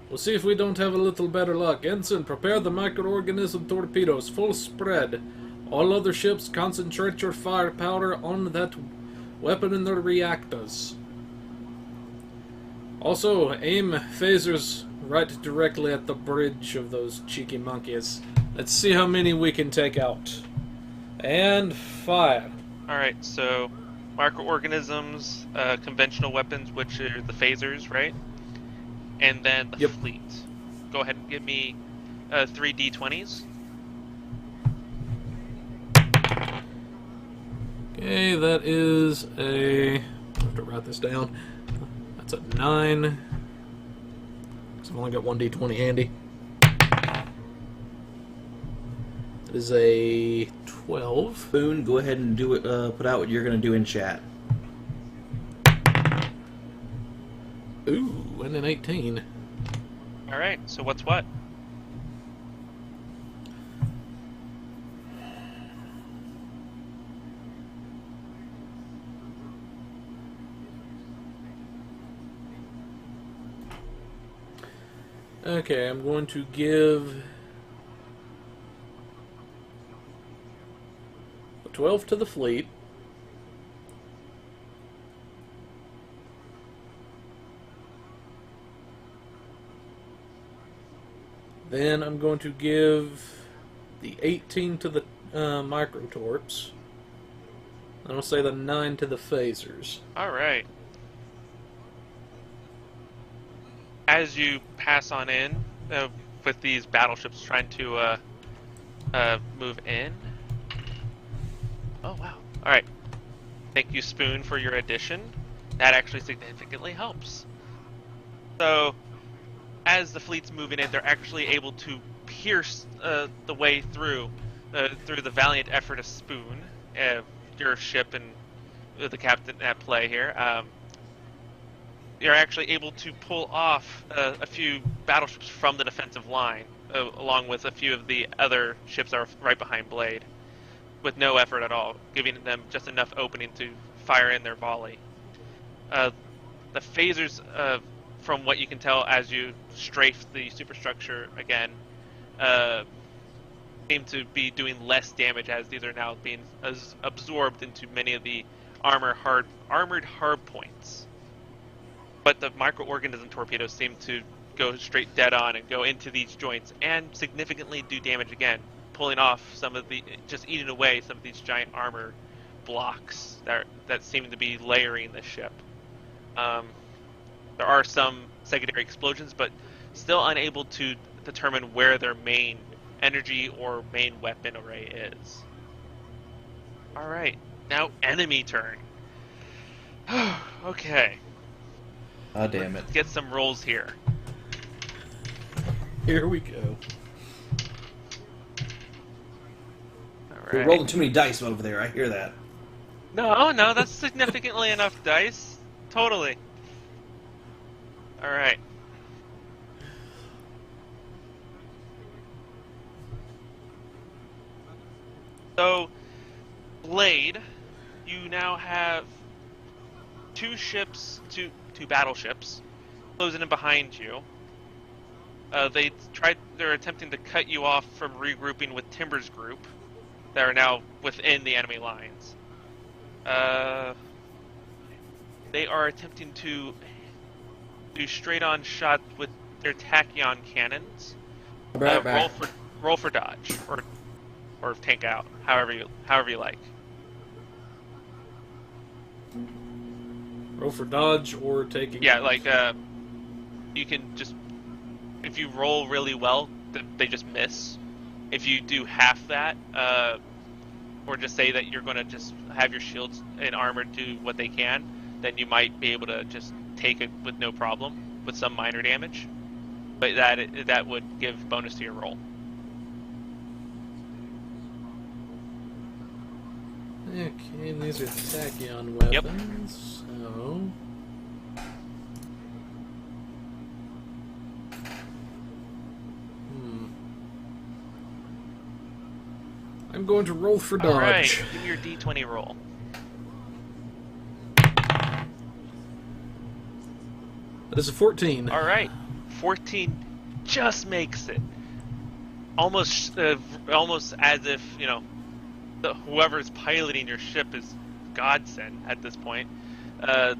[SPEAKER 1] We'll see if we don't have a little better luck. Ensign, prepare the microorganism torpedoes. Full spread. All other ships, concentrate your firepower on that weapon in the reactors. Also, aim phasers right directly at the bridge of those cheeky monkeys. Let's see how many we can take out. And fire.
[SPEAKER 2] Alright, so microorganisms, conventional weapons, which are the phasers, right? And then the fleet. Go ahead and give me 3 D20s.
[SPEAKER 1] Okay, that is a... I have to write this down. That's a 9. So I've only got 1 D20 handy. That is a 12.
[SPEAKER 3] Boone, go ahead and do it. Put out what you're going to do in chat.
[SPEAKER 1] Ooh, and an 18.
[SPEAKER 2] Alright, so what's what?
[SPEAKER 1] Okay, I'm going to give a 12 to the fleet. Then I'm going to give the 18 to the microtorps. And I'll say the 9 to the phasers.
[SPEAKER 2] Alright. As you pass on in, with these battleships trying to move in. Oh, wow. Alright. Thank you, Spoon, for your addition. that actually significantly helps. So, as the fleet's moving in, they're actually able to pierce the way through the valiant effort of Spoon, your ship and the captain at play here. You're actually able to pull off a few battleships from the defensive line, along with a few of the other ships that are right behind Blade, with no effort at all, giving them just enough opening to fire in their volley. The phasers, from what you can tell as you strafe the superstructure again, seem to be doing less damage as these are now being absorbed into many of the armored hard points. But the microorganism torpedoes seem to go straight dead on and go into these joints and significantly do damage again, pulling off some of the, just eating away some of these giant armor blocks that seem to be layering the ship. There are some secondary explosions, but still unable to determine where their main energy or main weapon array is. Alright, now enemy turn. Okay.
[SPEAKER 3] Ah, damn it.
[SPEAKER 2] Let's get some rolls here.
[SPEAKER 1] Here we go.
[SPEAKER 3] We're
[SPEAKER 2] Alright.
[SPEAKER 3] rolling too many dice over there, I hear that.
[SPEAKER 2] No, that's significantly enough dice. Totally. Alright. So, Blade, you now have two battleships closing in behind you. They're attempting to cut you off from regrouping with Timber's group that are now within the enemy lines. They are attempting to do straight-on shots with their tachyon cannons. Roll for dodge or tank out, however you like.
[SPEAKER 1] Roll for dodge or taking.
[SPEAKER 2] Yeah, like you can just, if you roll really well, they just miss. If you do half that, or just say that you're going to just have your shields and armor do what they can, then you might be able to just take it with no problem, with some minor damage. But that would give bonus to your roll.
[SPEAKER 1] Okay, these are tachyon weapons.
[SPEAKER 2] Yep.
[SPEAKER 1] So. I'm going to roll for dodge.
[SPEAKER 2] Alright, give me your d20 roll.
[SPEAKER 1] That is a 14.
[SPEAKER 2] Alright, 14 just makes it. Almost as if, whoever's piloting your ship is godsend at this point. The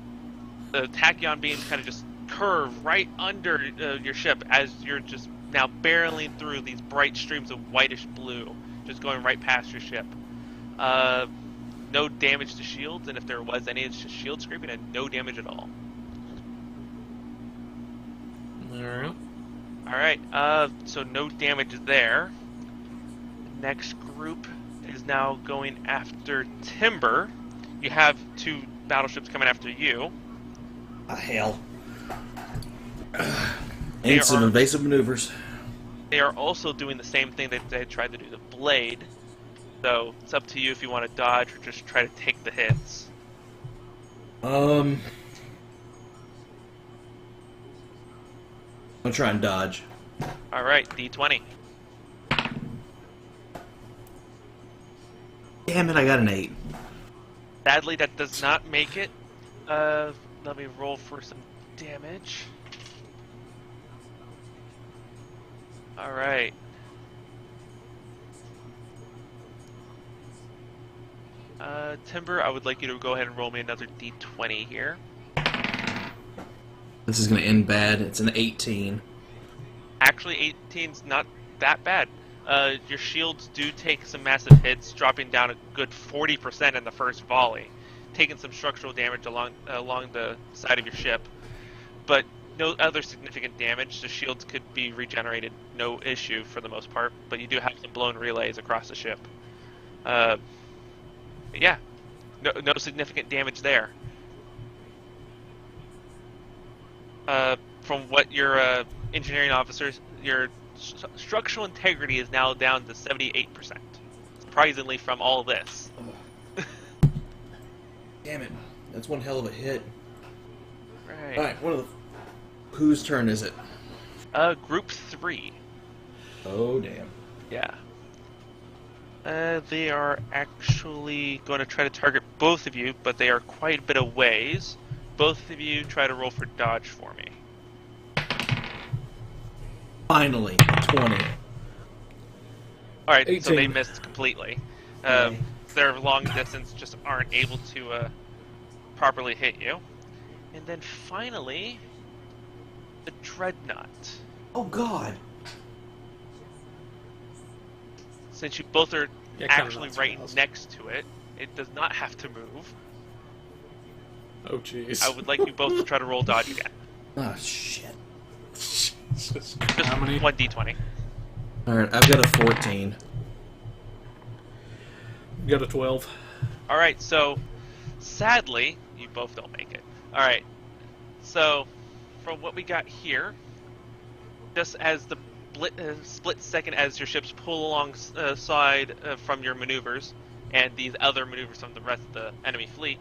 [SPEAKER 2] tachyon beams kind of just curve right under your ship as you're just now barreling through these bright streams of whitish blue, just going right past your ship. No damage to shields, and if there was any, it's just shield scraping and no damage at all. Alright, so no damage there. Next group is now going after Timber. You have two battleships coming after you.
[SPEAKER 3] Hell. And some evasive maneuvers.
[SPEAKER 2] They are also doing the same thing that they tried to do to Blade. So it's up to you if you want to dodge or just try to take the hits.
[SPEAKER 3] I'm gonna try and dodge.
[SPEAKER 2] Alright, D20.
[SPEAKER 3] Damn it, I got an 8.
[SPEAKER 2] Sadly, that does not make it. Let me roll for some damage. Alright. Timber, I would like you to go ahead and roll me another d20 here.
[SPEAKER 3] This is gonna end bad. It's an 18.
[SPEAKER 2] Actually, 18's not that bad. Your shields do take some massive hits, dropping down a good 40% in the first volley, taking some structural damage along the side of your ship, but no other significant damage. The shields could be regenerated, no issue for the most part, but you do have some blown relays across the ship. Yeah, no significant damage there. From what your engineering officers, your structural integrity is now down to 78%. Surprisingly, from all this.
[SPEAKER 3] Damn it. That's one hell of a hit.
[SPEAKER 2] Right.
[SPEAKER 3] Alright, whose turn is it?
[SPEAKER 2] Group 3.
[SPEAKER 3] Oh, damn.
[SPEAKER 2] Yeah. They are actually going to try to target both of you, but they are quite a bit of ways. Both of you try to roll for dodge for me.
[SPEAKER 3] Finally, 20.
[SPEAKER 2] Alright,
[SPEAKER 1] 18.
[SPEAKER 2] so they missed completely.
[SPEAKER 3] Okay.
[SPEAKER 2] Their long distance just aren't able to properly hit you. And then finally, the Dreadnought.
[SPEAKER 3] Oh, God.
[SPEAKER 2] Since you both are
[SPEAKER 1] Yeah, kinda
[SPEAKER 2] actually
[SPEAKER 1] not
[SPEAKER 2] right
[SPEAKER 1] surprised.
[SPEAKER 2] next to it, it does not have to move.
[SPEAKER 1] Oh, jeez.
[SPEAKER 2] I would like you both to try to roll dodge again.
[SPEAKER 3] Oh, shit.
[SPEAKER 2] Just
[SPEAKER 1] How many?
[SPEAKER 2] 1d20.
[SPEAKER 3] Alright, I've got a 14.
[SPEAKER 1] Got a 12.
[SPEAKER 2] Alright, so sadly, you both don't make it. Alright, so from what we got here, just as the split second as your ships pull alongside from your maneuvers and these other maneuvers from the rest of the enemy fleet,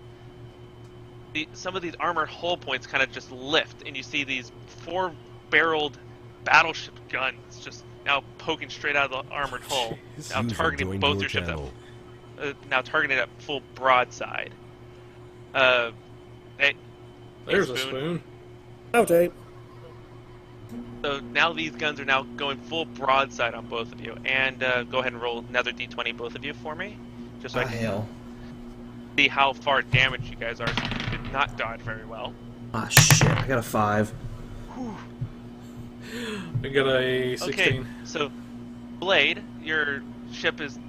[SPEAKER 2] some of these armored hull points kind of just lift, and you see these 4-barreled battleship guns just now poking straight out of the armored hull, now targeting both your ships. Now targeting at full broadside. Hey,
[SPEAKER 1] There's a spoon.
[SPEAKER 4] Okay.
[SPEAKER 2] So now these guns are now going full broadside on both of you. And go ahead and roll another d20, both of you, for me. Just so I can
[SPEAKER 3] Hell.
[SPEAKER 2] see how far damaged you guys are. So you did not dodge very well.
[SPEAKER 3] Ah, shit. I got a 5.
[SPEAKER 1] I got a 16.
[SPEAKER 2] Okay, so Blade, your ship is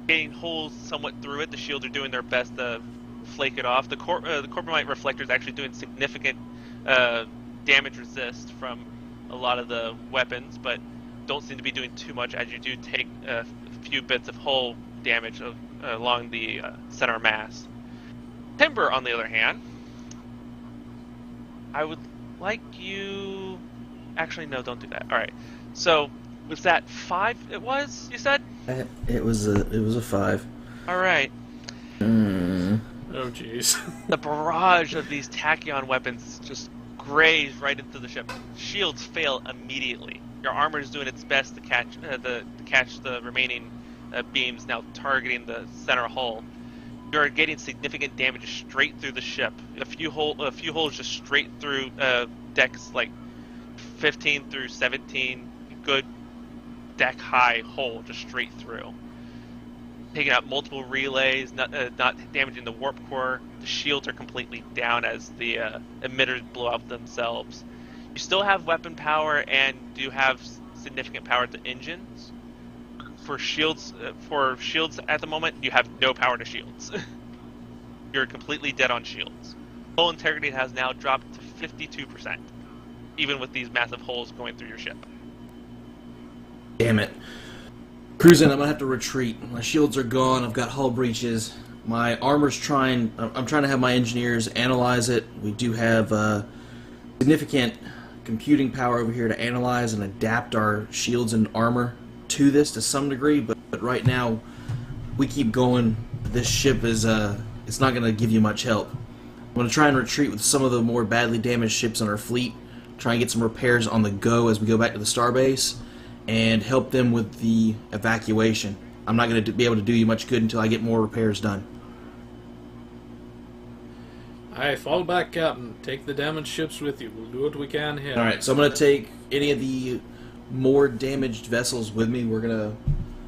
[SPEAKER 2] getting holes somewhat through it. The shields are doing their best to flake it off. The Corporate reflector is actually doing significant damage resist from a lot of the weapons, but don't seem to be doing too much as you do take a few bits of hull damage along the center mass. Timber, on the other hand, I would like you... Actually, no, don't do that. Alright, so was that 5 it was, you said?
[SPEAKER 3] It was a 5.
[SPEAKER 2] Alright.
[SPEAKER 3] Mm.
[SPEAKER 1] Oh, jeez.
[SPEAKER 2] The barrage of these tachyon weapons just graze right into the ship. Shields fail immediately. Your armor is doing its best to catch the remaining beams now targeting the center hull. You're getting significant damage straight through the ship. A few holes just straight through decks like 15 through 17. Good deck high hole just straight through. Taking out multiple relays, not damaging the warp core. The shields are completely down as the emitters blow out themselves. You still have weapon power and do have significant power at the engines. For shields at the moment, you have no power to shields. You're completely dead on shields. Hull integrity has now dropped to 52%, even with these massive holes going through your ship.
[SPEAKER 3] Damn it. Cruising, I'm gonna have to retreat. My shields are gone. I've got hull breaches. My armor's trying... I'm trying to have my engineers analyze it. We do have significant computing power over here to analyze and adapt our shields and armor to this to some degree, but right now we keep going. This ship is it's not gonna give you much help. I'm gonna try and retreat with some of the more badly damaged ships in our fleet, try and get some repairs on the go as we go back to the Starbase, and help them with the evacuation. I'm not gonna be able to do you much good until I get more repairs done.
[SPEAKER 1] Alright, fall back, Captain. Take the damaged ships with you. We'll do what we can here.
[SPEAKER 3] Alright, so I'm gonna take any of the more damaged vessels with me. We're gonna,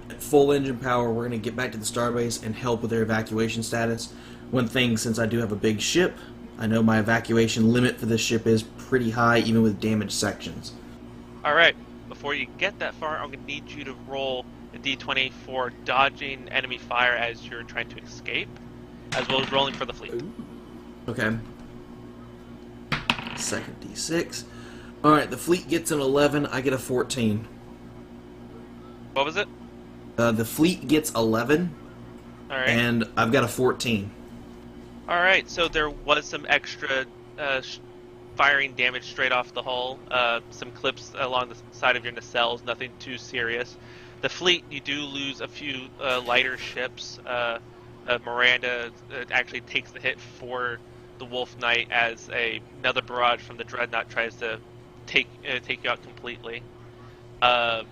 [SPEAKER 3] at full engine power, we're gonna get back to the Starbase and help with their evacuation status. One thing, since I do have a big ship, I know my evacuation limit for this ship is pretty high, even with damaged sections.
[SPEAKER 2] Alright, before you get that far, I'm going to need you to roll a d20 for dodging enemy fire as you're trying to escape, as well as rolling for the fleet.
[SPEAKER 3] Okay. Second d6. Alright, the fleet gets an 11, I get a 14.
[SPEAKER 2] What was it?
[SPEAKER 3] The fleet gets 11,
[SPEAKER 2] Alright.
[SPEAKER 3] and I've got a 14.
[SPEAKER 2] Alright, so there was some extra firing damage straight off the hull. Some clips along the side of your nacelles, nothing too serious. The fleet, you do lose a few lighter ships. Miranda actually takes the hit for the Wolf Knight as another barrage from the Dreadnought tries to take you out completely. But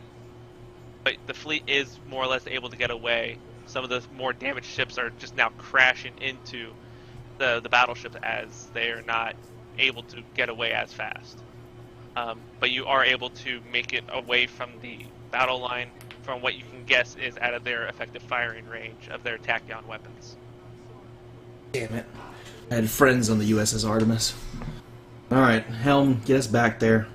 [SPEAKER 2] the fleet is more or less able to get away. Some of the more damaged ships are just now crashing into the battleships as they are not able to get away as fast. But you are able to make it away from the battle line from what you can guess is out of their effective firing range of their tachyon weapons.
[SPEAKER 3] Damn it. I had friends on the USS Artemis. Alright, Helm, get us back there.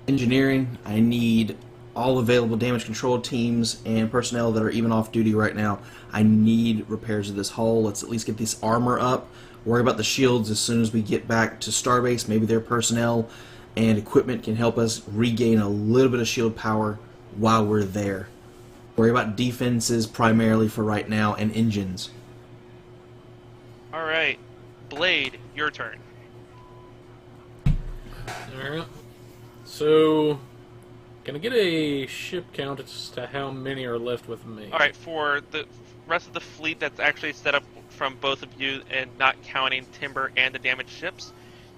[SPEAKER 3] Engineering, I need all available damage control teams and personnel that are even off duty right now. I need repairs of this hull. Let's at least get this armor up. Worry about the shields as soon as we get back to Starbase. Maybe their personnel and equipment can help us regain a little bit of shield power while we're there. Worry about defenses primarily for right now and engines.
[SPEAKER 2] Alright, Blade, your turn.
[SPEAKER 1] Alright. So, can I get a ship count as to how many are left with me?
[SPEAKER 2] Alright, for the rest of the fleet that's actually set up from both of you and not counting Timber and the damaged ships,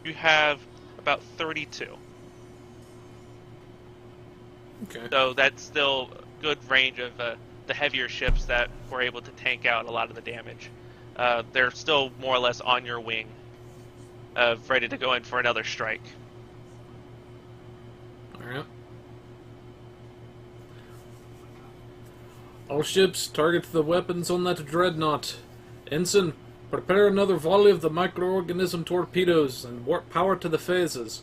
[SPEAKER 2] you have about 32.
[SPEAKER 1] Okay.
[SPEAKER 2] So that's still a good range of the heavier ships that were able to tank out a lot of the damage. They're still more or less on your wing, ready to go in for another strike.
[SPEAKER 1] Alright. All ships, target the weapons on that dreadnought. Ensign, prepare another volley of the microorganism torpedoes and warp power to the phases.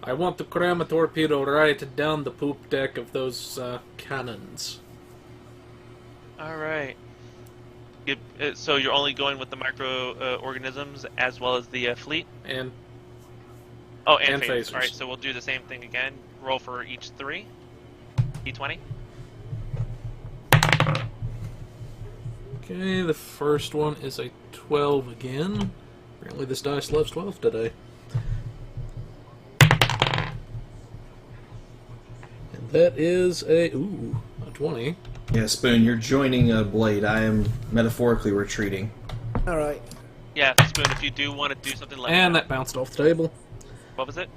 [SPEAKER 1] I want to cram a torpedo right down the poop deck of those cannons.
[SPEAKER 2] Alright. So you're only going with the microorganisms as well as the fleet?
[SPEAKER 1] And
[SPEAKER 2] and phasers.
[SPEAKER 1] phasers.
[SPEAKER 2] Alright, so we'll do the same thing again. Roll for each 3. D20.
[SPEAKER 1] Okay, the first one is a 12 again. Apparently this dice loves 12 today. And that is a 20.
[SPEAKER 3] Yeah, Spoon, you're joining Blade. I am metaphorically retreating.
[SPEAKER 4] Alright.
[SPEAKER 2] Yeah, Spoon, if you do want to do something like
[SPEAKER 1] And that bounced off the table.
[SPEAKER 2] What was it?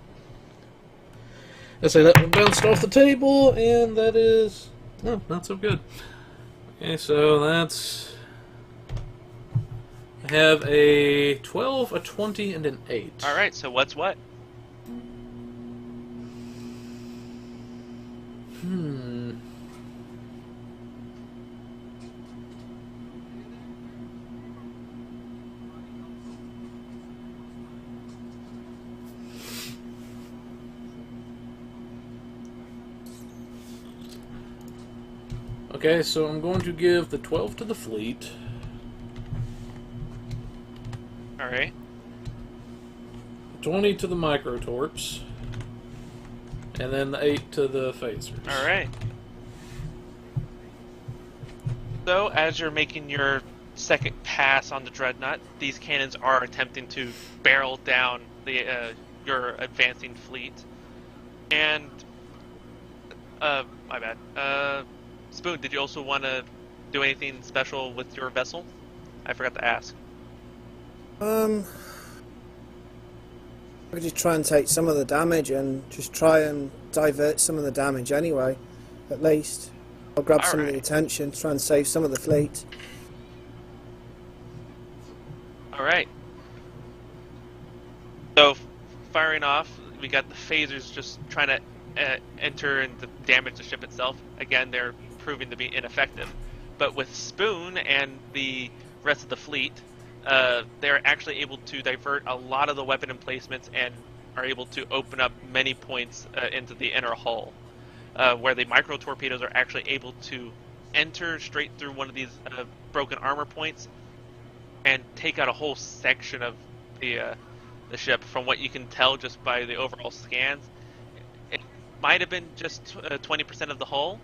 [SPEAKER 1] I say that one bounced off the table, and that is... oh, not so good. Okay, so that's... I have a 12, a 20, and an 8.
[SPEAKER 2] Alright, so what's what?
[SPEAKER 1] Okay, so I'm going to give the 12 to the fleet.
[SPEAKER 2] Alright.
[SPEAKER 1] 20 to the microtorps. And then the 8 to the phasers.
[SPEAKER 2] Alright. So, as you're making your second pass on the Dreadnought, these cannons are attempting to barrel down the your advancing fleet. And, my bad. Spoon, did you also want to do anything special with your vessel? I forgot to ask.
[SPEAKER 4] I could just try and take some of the damage and just try and divert some of the damage anyway, at least. I'll grab some of the attention, try and save some of the fleet.
[SPEAKER 2] Alright. So, firing off, we got the phasers just trying to enter and damage the ship itself. Again, they're proving to be ineffective. But with Spoon and the rest of the fleet, they're actually able to divert a lot of the weapon emplacements and are able to open up many points into the inner hull, where the micro torpedoes are actually able to enter straight through one of these broken armor points and take out a whole section of the ship. From what you can tell just by the overall scans, it might have been just 20% of the hull,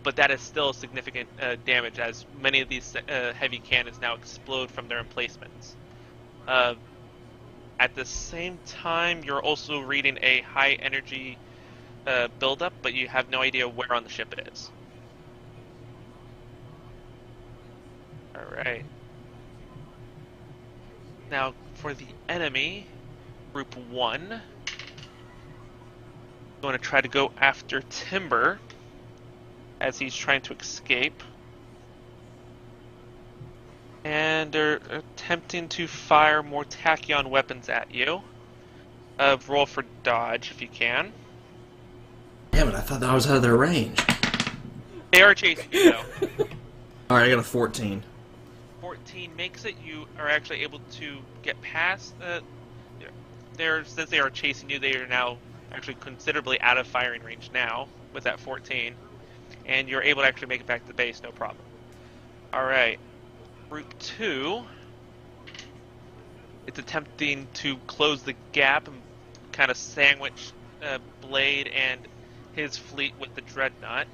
[SPEAKER 2] but that is still significant damage, as many of these heavy cannons now explode from their emplacements. At the same time, you're also reading a high energy buildup, but you have no idea where on the ship it is. Alright. Now, for the enemy, Group 1, I'm going to try to go after Timber as he's trying to escape. And they're attempting to fire more tachyon weapons at you. Roll for dodge if you can.
[SPEAKER 3] Damn it, I thought that I was out of their range.
[SPEAKER 2] They are chasing you, though.
[SPEAKER 3] Alright, I got a 14.
[SPEAKER 2] 14 makes it. You are actually able to get past since they are chasing you, they are now actually considerably out of firing range now with that 14. And you're able to actually make it back to the base, no problem. Alright. Group 2, it's attempting to close the gap and kind of sandwich Blade and his fleet with the Dreadnought.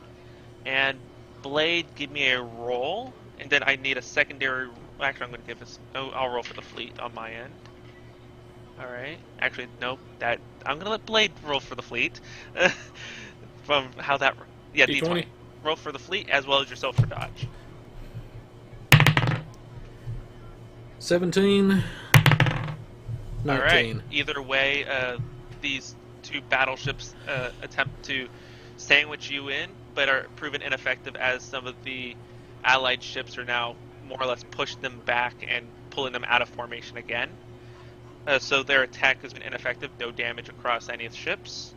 [SPEAKER 2] And Blade, give me a roll, and then I need a secondary. Actually, I'm going to give this. Oh, I'll roll for the fleet on my end. All right. Actually, no. I'm going to let Blade roll for the fleet. From how that. Yeah, D20. Roll for the fleet as well as yourself for dodge.
[SPEAKER 1] 17. 19.
[SPEAKER 2] All right. Either way, these two battleships attempt to sandwich you in, but are proven ineffective as some of the allied ships are now more or less pushing them back and pulling them out of formation again. So their attack has been ineffective, no damage across any of the ships.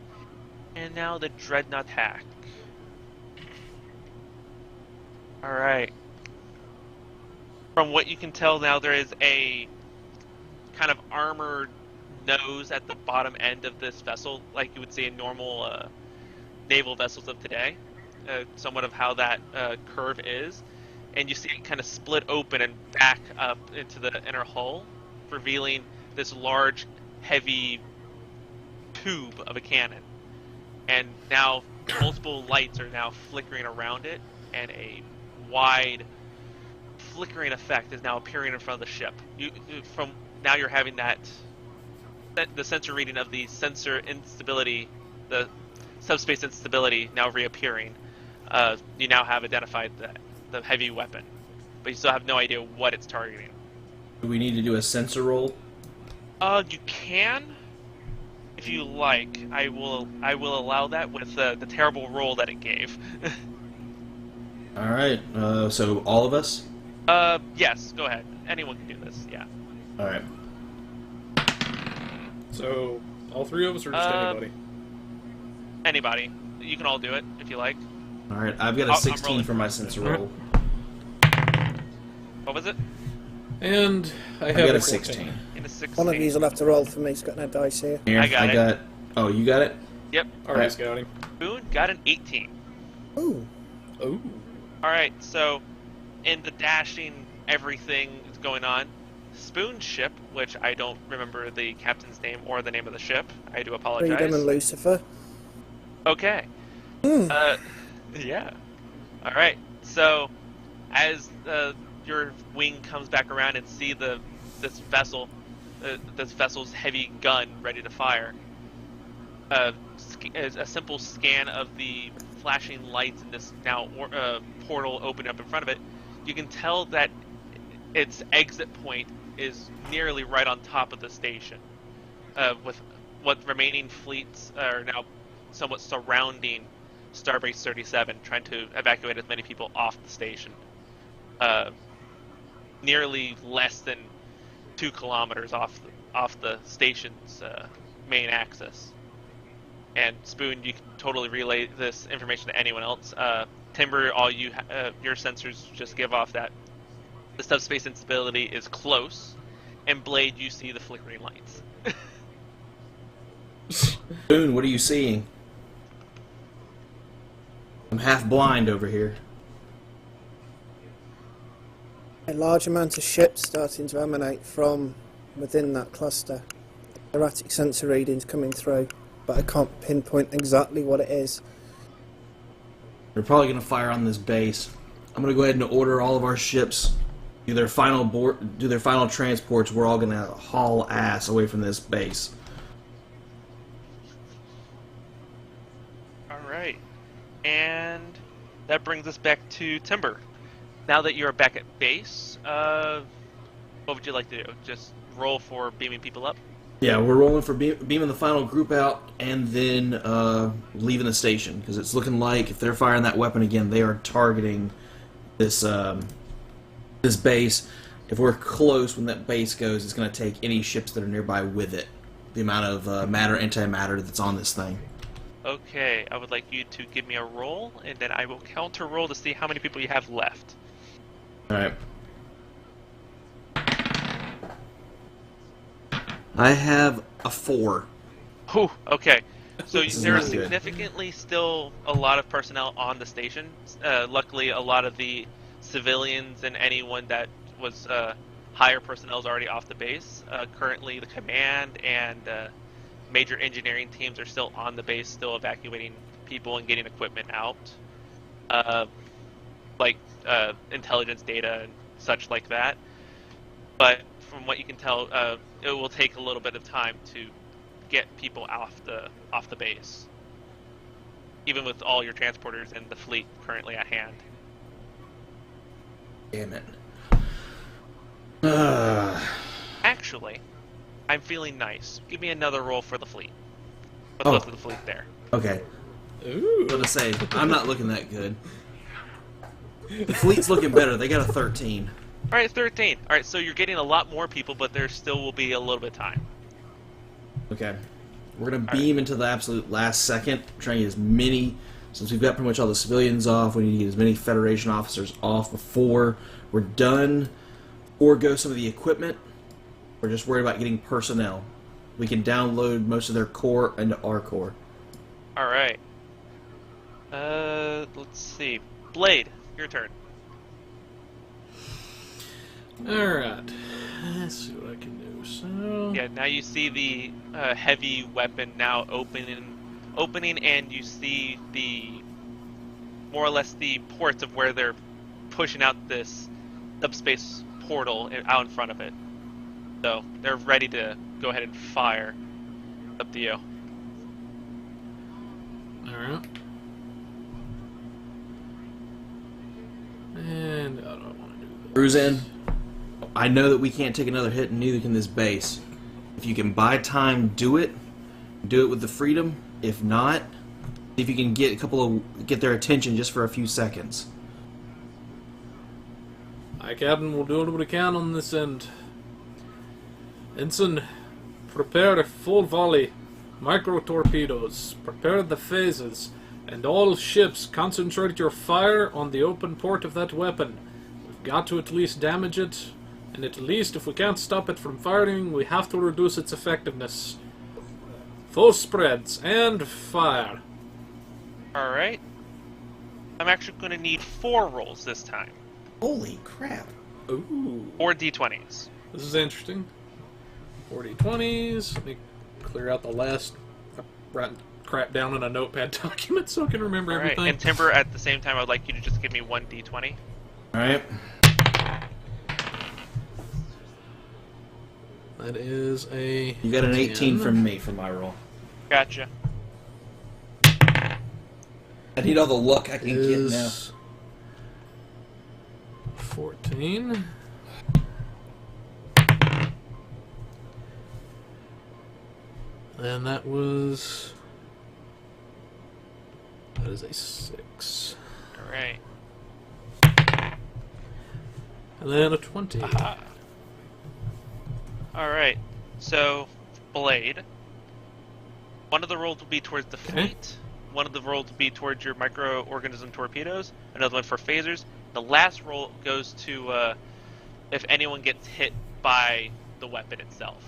[SPEAKER 2] And now the Dreadnought attack. Alright. From what you can tell now, there is a kind of armored nose at the bottom end of this vessel, like you would see in normal naval vessels of today. Somewhat of how that curve is. And you see it kind of split open and back up into the inner hull, revealing this large, heavy tube of a cannon. And now multiple lights are now flickering around it, and a wide flickering effect is now appearing in front of the ship. Now you're having the sensor reading of the sensor instability, the subspace instability now reappearing. You now have identified the heavy weapon, but you still have no idea what it's targeting.
[SPEAKER 3] Do we need to do a sensor roll?
[SPEAKER 2] You can, if you like. I will allow that with the terrible roll that it gave.
[SPEAKER 3] All right. So all of us?
[SPEAKER 2] Yes. Go ahead. Anyone can do this. Yeah.
[SPEAKER 3] All right.
[SPEAKER 1] So all three of us, or just anybody?
[SPEAKER 2] Anybody. You can all do it if you like.
[SPEAKER 3] All right. I've got a 16 for my sensor roll.
[SPEAKER 2] What was it?
[SPEAKER 1] And I
[SPEAKER 3] got
[SPEAKER 1] have
[SPEAKER 3] a 16.
[SPEAKER 2] In a 16.
[SPEAKER 4] One of these will have to roll for me. He's got no dice here.
[SPEAKER 3] Here,
[SPEAKER 2] I got it.
[SPEAKER 3] Oh, you got it?
[SPEAKER 2] Yep.
[SPEAKER 1] Alright, scouting.
[SPEAKER 2] Boone got an 18.
[SPEAKER 4] Ooh.
[SPEAKER 1] Ooh.
[SPEAKER 2] Alright, so in the dashing, everything is going on. Spoon's ship, which I don't remember the captain's name or the name of the ship. I do apologize.
[SPEAKER 4] Freedom and Lucifer.
[SPEAKER 2] Okay. Yeah. Alright, so as your wing comes back around and see this vessel's heavy gun ready to fire, a simple scan of the flashing lights in this now portal opening up in front of it, you can tell that its exit point is nearly right on top of the station, with what remaining fleets are now somewhat surrounding Starbase 37, trying to evacuate as many people off the station. Nearly less than 2 kilometers off the station's main axis. And Spoon, you can totally relay this information to anyone else. Timber, your sensors just give off that the subspace instability is close, and Blade, you see the flickering lights.
[SPEAKER 3] Spoon, what are you seeing? I'm half blind over here.
[SPEAKER 4] A large amount of ships starting to emanate from within that cluster. Erratic sensor readings coming through, but I can't pinpoint exactly what it is.
[SPEAKER 3] They're probably going to fire on this base. I'm going to go ahead and order all of our ships do their final transports. We're all gonna haul ass away from this base.
[SPEAKER 2] All right, and that brings us back to Timber. Now that you're back at base, what would you like to do? Just roll for beaming people up?
[SPEAKER 3] Yeah, we're rolling for beaming the final group out and then leaving the station, because it's looking like if they're firing that weapon again, they are targeting this this base. If we're close when that base goes, it's going to take any ships that are nearby with it. The amount of antimatter that's on this thing.
[SPEAKER 2] Okay, I would like you to give me a roll, and then I will counter roll to see how many people you have left.
[SPEAKER 3] All right. I have a 4.
[SPEAKER 2] Whew, okay. So
[SPEAKER 3] This is
[SPEAKER 2] there are
[SPEAKER 3] not good.
[SPEAKER 2] significantly still a lot of personnel on the station. Luckily, a lot of the civilians and anyone that was higher personnel is already off the base. Currently, the command and major engineering teams are still on the base, still evacuating people and getting equipment out, like intelligence data and such like that. But from what you can tell, it will take a little bit of time to get people off the base, even with all your transporters and the fleet currently at hand.
[SPEAKER 3] Damn it.
[SPEAKER 2] Actually, I'm feeling nice. Give me another roll for the fleet. What's
[SPEAKER 3] Oh.
[SPEAKER 2] left of the fleet there?
[SPEAKER 3] Okay.
[SPEAKER 1] Ooh.
[SPEAKER 3] I'm gonna say I'm not looking that good. The fleet's looking better. They got a 13.
[SPEAKER 2] All right, 13. All right, so you're getting a lot more people, but there still will be a little bit of time.
[SPEAKER 3] Okay. We're gonna beam into the absolute last second. Trying to get as many, since we've got pretty much all the civilians off. We need to get as many Federation officers off before we're done, or go some of the equipment. We're just worried about getting personnel. We can download most of their core into our core.
[SPEAKER 2] All right. Let's see. Blade, your turn.
[SPEAKER 1] Alright. Let's see what I can do. So.
[SPEAKER 2] Yeah, now you see the heavy weapon now opening, and you see the more or less the ports of where they're pushing out this subspace portal out in front of it. So they're ready to go ahead and fire. Up to you.
[SPEAKER 1] Alright. And I don't want to do this.
[SPEAKER 3] Cruise in. I know that we can't take another hit, and neither can this base. If you can buy time, do it. Do it with the freedom. If not, see if you can get their attention just for a few seconds.
[SPEAKER 1] Aye, Captain, we'll do what we can on this end. Ensign, prepare a full volley. Micro torpedoes. Prepare the phases. And all ships, concentrate your fire on the open port of that weapon. We've got to at least damage it. And at least, if we can't stop it from firing, we have to reduce its effectiveness. Full spreads, and fire.
[SPEAKER 2] Alright. I'm actually going to need 4 rolls this time.
[SPEAKER 3] Holy crap.
[SPEAKER 1] Ooh.
[SPEAKER 2] 4 d20s.
[SPEAKER 1] This is interesting. 40-20s. Let me clear out the last writing crap down in a notepad document so I can remember
[SPEAKER 2] Alright,
[SPEAKER 1] everything.
[SPEAKER 2] and Timber, at the same time, I'd like you to just give me 1 d20.
[SPEAKER 3] Alright.
[SPEAKER 1] That is a...
[SPEAKER 3] You got an 18
[SPEAKER 1] 10.
[SPEAKER 3] from me for my roll.
[SPEAKER 2] Gotcha.
[SPEAKER 3] I need all the luck I can get now.
[SPEAKER 1] Is 14. And that was... That is a 6.
[SPEAKER 2] Alright.
[SPEAKER 1] And then a 20.
[SPEAKER 2] Aha. Alright, so, Blade. One of the rolls will be towards the fleet. One of the rolls will be towards your microorganism torpedoes. Another one for phasers. The last roll goes to if anyone gets hit by the weapon itself.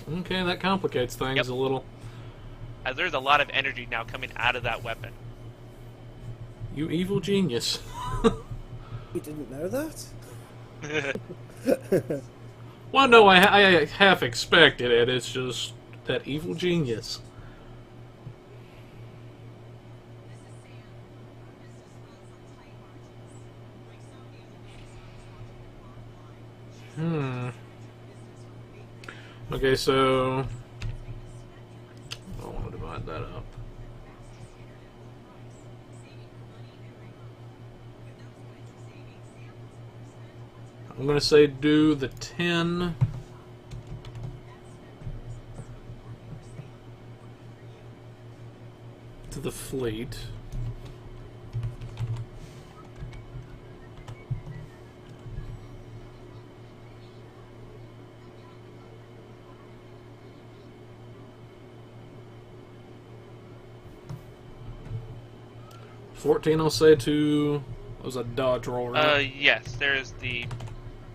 [SPEAKER 1] Okay, that complicates things
[SPEAKER 2] Yep.
[SPEAKER 1] a little.
[SPEAKER 2] As there's a lot of energy now coming out of that weapon.
[SPEAKER 1] You evil genius.
[SPEAKER 4] You didn't know that?
[SPEAKER 1] Well, no, I half expected it. It's just that evil genius. Okay, so I want to divide that up. I'm going to say do the 10 to the fleet. $14 I'll say to... What was a dodge roll, right?
[SPEAKER 2] Yes, there's the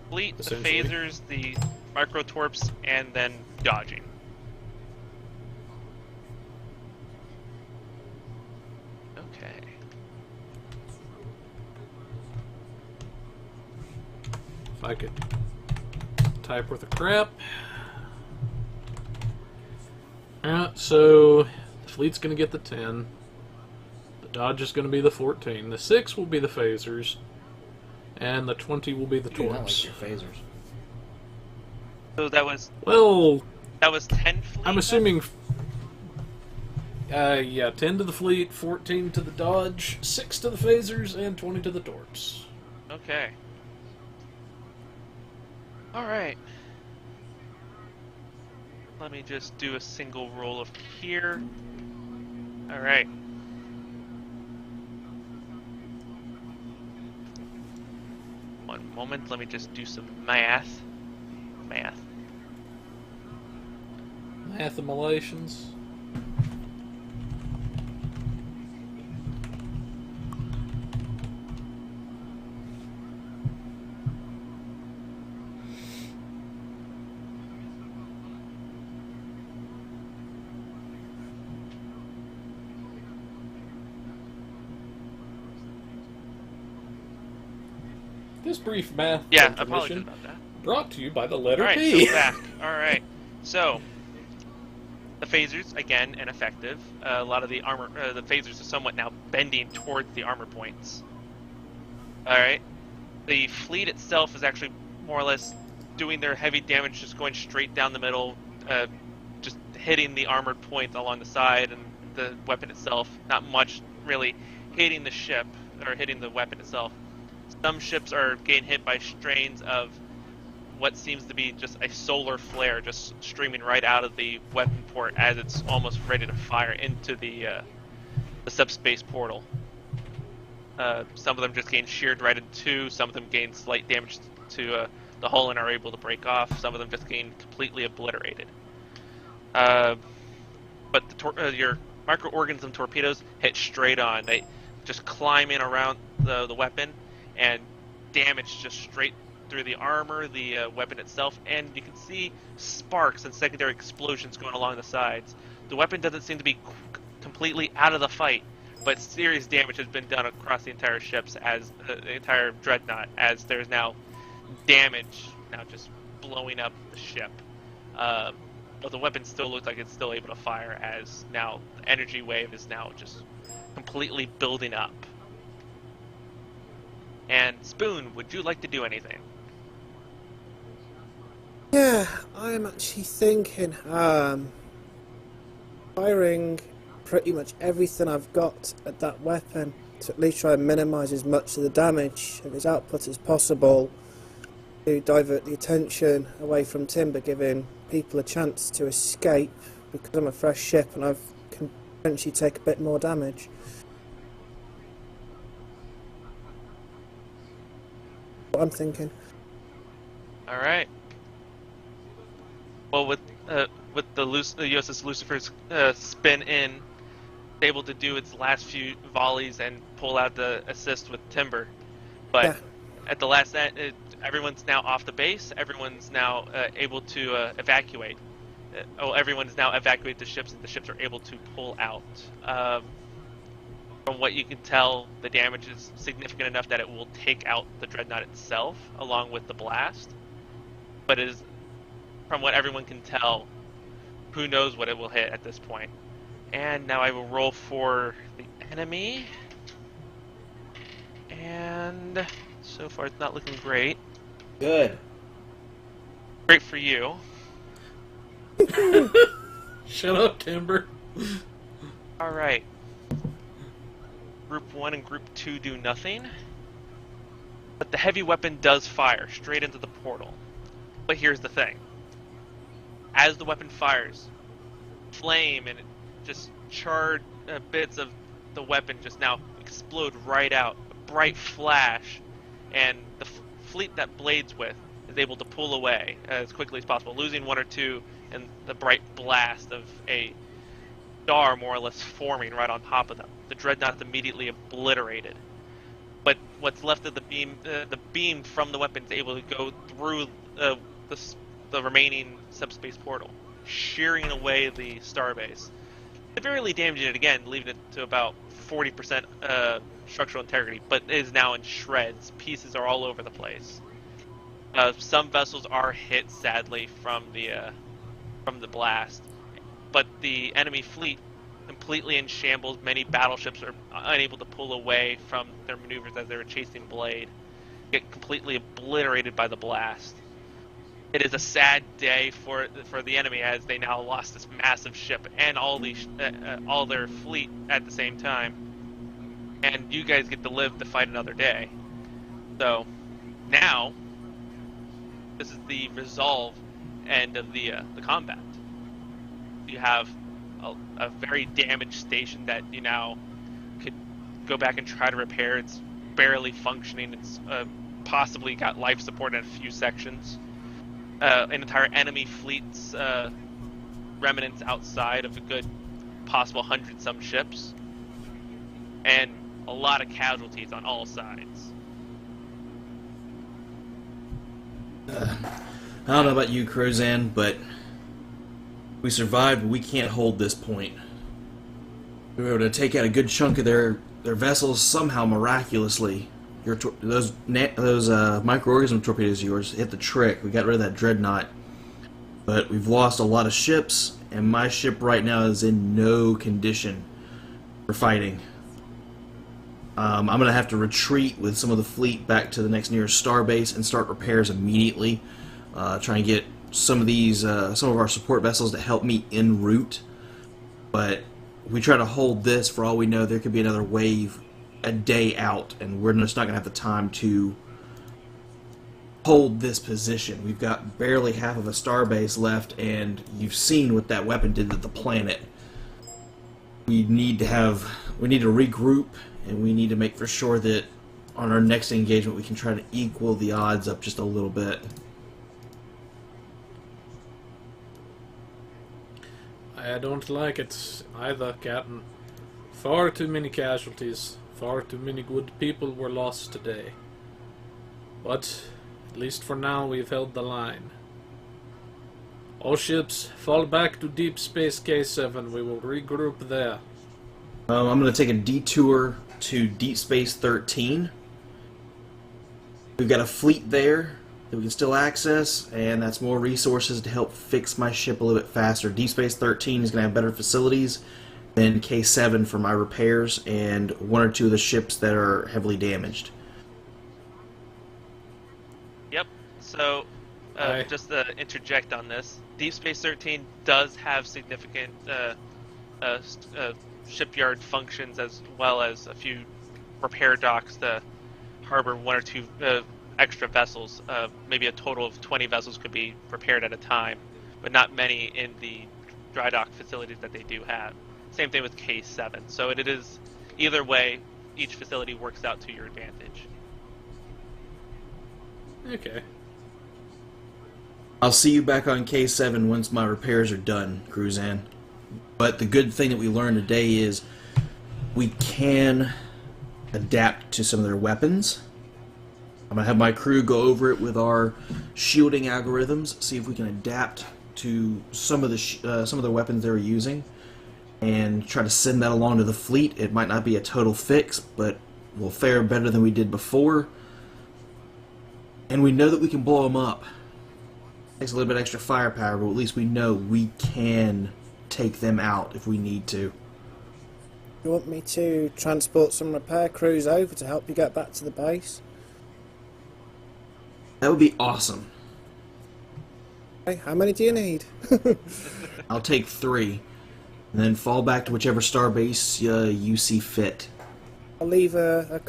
[SPEAKER 2] fleet, the phasers, the microtorps, and then dodging. Okay.
[SPEAKER 1] If I could type worth of crap. Alright, so the fleet's going to get the 10. The dodge is going to be the 14. The 6 will be the phasers. And the 20 will be the
[SPEAKER 3] Do not
[SPEAKER 1] torps.
[SPEAKER 3] like your phasers.
[SPEAKER 2] So that was...
[SPEAKER 1] Well...
[SPEAKER 2] That was 10 fleet?
[SPEAKER 1] I'm assuming... yeah, 10 to the fleet, 14 to the dodge, 6 to the phasers, and 20 to the torps.
[SPEAKER 2] Okay. Alright. Let me just do a single roll of here. Alright. One moment, let me just do some math. Math.
[SPEAKER 1] Mathemalations. This brief math
[SPEAKER 2] Apologies
[SPEAKER 1] intermission
[SPEAKER 2] about that.
[SPEAKER 1] brought to you by the letter
[SPEAKER 2] Alright,
[SPEAKER 1] P.
[SPEAKER 2] so back. Alright. So, the phasers, again, ineffective. A lot of the armor, the phasers are somewhat now bending towards the armor points. Alright. The fleet itself is actually more or less doing their heavy damage, just going straight down the middle, just hitting the armored points along the side, and the weapon itself, not much really hitting the ship, or hitting the weapon itself. Some ships are getting hit by strains of what seems to be just a solar flare just streaming right out of the weapon port as it's almost ready to fire into the subspace portal. Some of them just gain sheared right in two, some of them gain slight damage to the hull and are able to break off, some of them just gain completely obliterated. But your microorganism torpedoes hit straight on. They just climb in around the weapon and damage just straight through the armor, the weapon itself, and you can see sparks and secondary explosions going along the sides. The weapon doesn't seem to be completely out of the fight, but serious damage has been done across the entire ships, as the entire dreadnought, as there's now damage now just blowing up the ship. But the weapon still looks like it's still able to fire, as now the energy wave is now just completely building up. And Spoon, would you like to do anything?
[SPEAKER 4] Yeah, I'm actually thinking, firing pretty much everything I've got at that weapon to at least try and minimise as much of the damage of its output as possible, to divert the attention away from Timber, giving people a chance to escape, because I'm a fresh ship and I can potentially take a bit more damage. What I'm thinking.
[SPEAKER 2] All right. Well, with the USS Lucifer's spin in, it's able to do its last few volleys and pull out the assist with Timber, but
[SPEAKER 4] Yeah.
[SPEAKER 2] at the last end, everyone's now off the base. Everyone's now able to evacuate. Everyone's now evacuated the ships, and the ships are able to pull out. From what you can tell, the damage is significant enough that it will take out the dreadnought itself, along with the blast. But it is, from what everyone can tell, who knows what it will hit at this point. And now I will roll for the enemy. And so far it's not looking great.
[SPEAKER 3] Good.
[SPEAKER 2] Great for you.
[SPEAKER 1] Shut up, Timber.
[SPEAKER 2] Alright. Group 1 and Group 2 do nothing. But the heavy weapon does fire straight into the portal. But here's the thing. As the weapon fires, flame and just charred bits of the weapon just now explode right out. A bright flash. And the fleet that Blade's with is able to pull away as quickly as possible, losing one or two in the bright blast of a star more or less forming right on top of them. The dreadnought's immediately obliterated. But what's left of the beam from the weapon is able to go through the remaining subspace portal, shearing away the Starbase, severely damaging it again, leaving it to about 40% structural integrity, but it is now in shreds. Pieces are all over the place. Some vessels are hit sadly from the blast, but the enemy fleet completely in shambles. Many battleships are unable to pull away from their maneuvers as they were chasing Blade, get completely obliterated by the blast. It is a sad day for the enemy as they now lost this massive ship and all their fleet at the same time, and you guys get to live to fight another day. So now this is the resolve end of the combat. You have a very damaged station that you now could go back and try to repair. It's barely functioning. It's possibly got life support in a few sections. An entire enemy fleet's remnants outside of a good possible 100-some ships, and a lot of casualties on all sides.
[SPEAKER 3] I don't know about you, Crozan, but we survived. We can't hold this point. We were able to take out a good chunk of their vessels somehow, miraculously. Those microorganism torpedoes of yours hit the trick. We got rid of that dreadnought, but we've lost a lot of ships, and my ship right now is in no condition for fighting. I'm going to have to retreat with some of the fleet back to the next nearest starbase and start repairs immediately. Try and get some of our support vessels to help me en route. But if we try to hold this, for all we know, there could be another wave a day out, and we're just not going to have the time to hold this position. We've got barely half of a starbase left, and you've seen what that weapon did to the planet. We need to regroup, and we need to make for sure that on our next engagement we can try to equal the odds up just a little bit.
[SPEAKER 1] I don't like it either, Captain. Far too many casualties. Far too many good people were lost today. But, at least for now, we've held the line. All ships, fall back to Deep Space K7. We will regroup there.
[SPEAKER 3] I'm going to take a detour to Deep Space 13. We've got a fleet there that we can still access, and that's more resources to help fix my ship a little bit faster. Deep Space 13 is going to have better facilities than K7 for my repairs, and one or two of the ships that are heavily damaged.
[SPEAKER 2] Yep. So, just to interject on this, Deep Space 13 does have significant shipyard functions, as well as a few repair docks to harbor one or two extra vessels. Maybe a total of 20 vessels could be repaired at a time, but not many in the dry dock facilities that they do have. Same thing with K7. So it is, either way, each facility works out to your advantage.
[SPEAKER 1] Okay.
[SPEAKER 3] I'll see you back on K7 once my repairs are done, Cruzan. But the good thing that we learned today is we can adapt to some of their weapons. I'm going to have my crew go over it with our shielding algorithms, see if we can adapt to some of the weapons they were using, and try to send that along to the fleet. It might not be a total fix, but we'll fare better than we did before. And we know that we can blow them up. Takes a little bit extra firepower, but at least we know we can take them out if we need to.
[SPEAKER 4] You want me to transport some repair crews over to help you get back to the base?
[SPEAKER 3] That would be awesome.
[SPEAKER 4] Hey, how many do you need?
[SPEAKER 3] I'll take 3, and then fall back to whichever starbase you see fit.
[SPEAKER 4] I'll leave a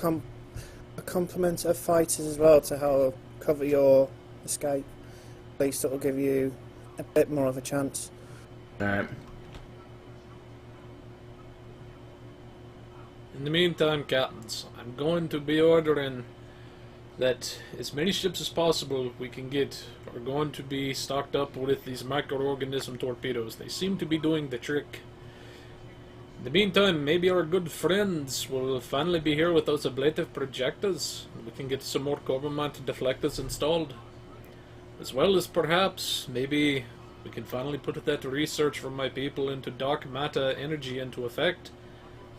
[SPEAKER 4] complement of fighters as well to help cover your escape. At least it'll give you a bit more of a chance.
[SPEAKER 3] Alright.
[SPEAKER 1] In the meantime, captains, I'm going to be ordering that as many ships as possible we can get are going to be stocked up with these microorganism torpedoes. They seem to be doing the trick. In the meantime, maybe our good friends will finally be here with those ablative projectors, and we can get some more cover-mounted deflectors installed. As well as perhaps, maybe we can finally put that research from my people into dark matter energy into effect,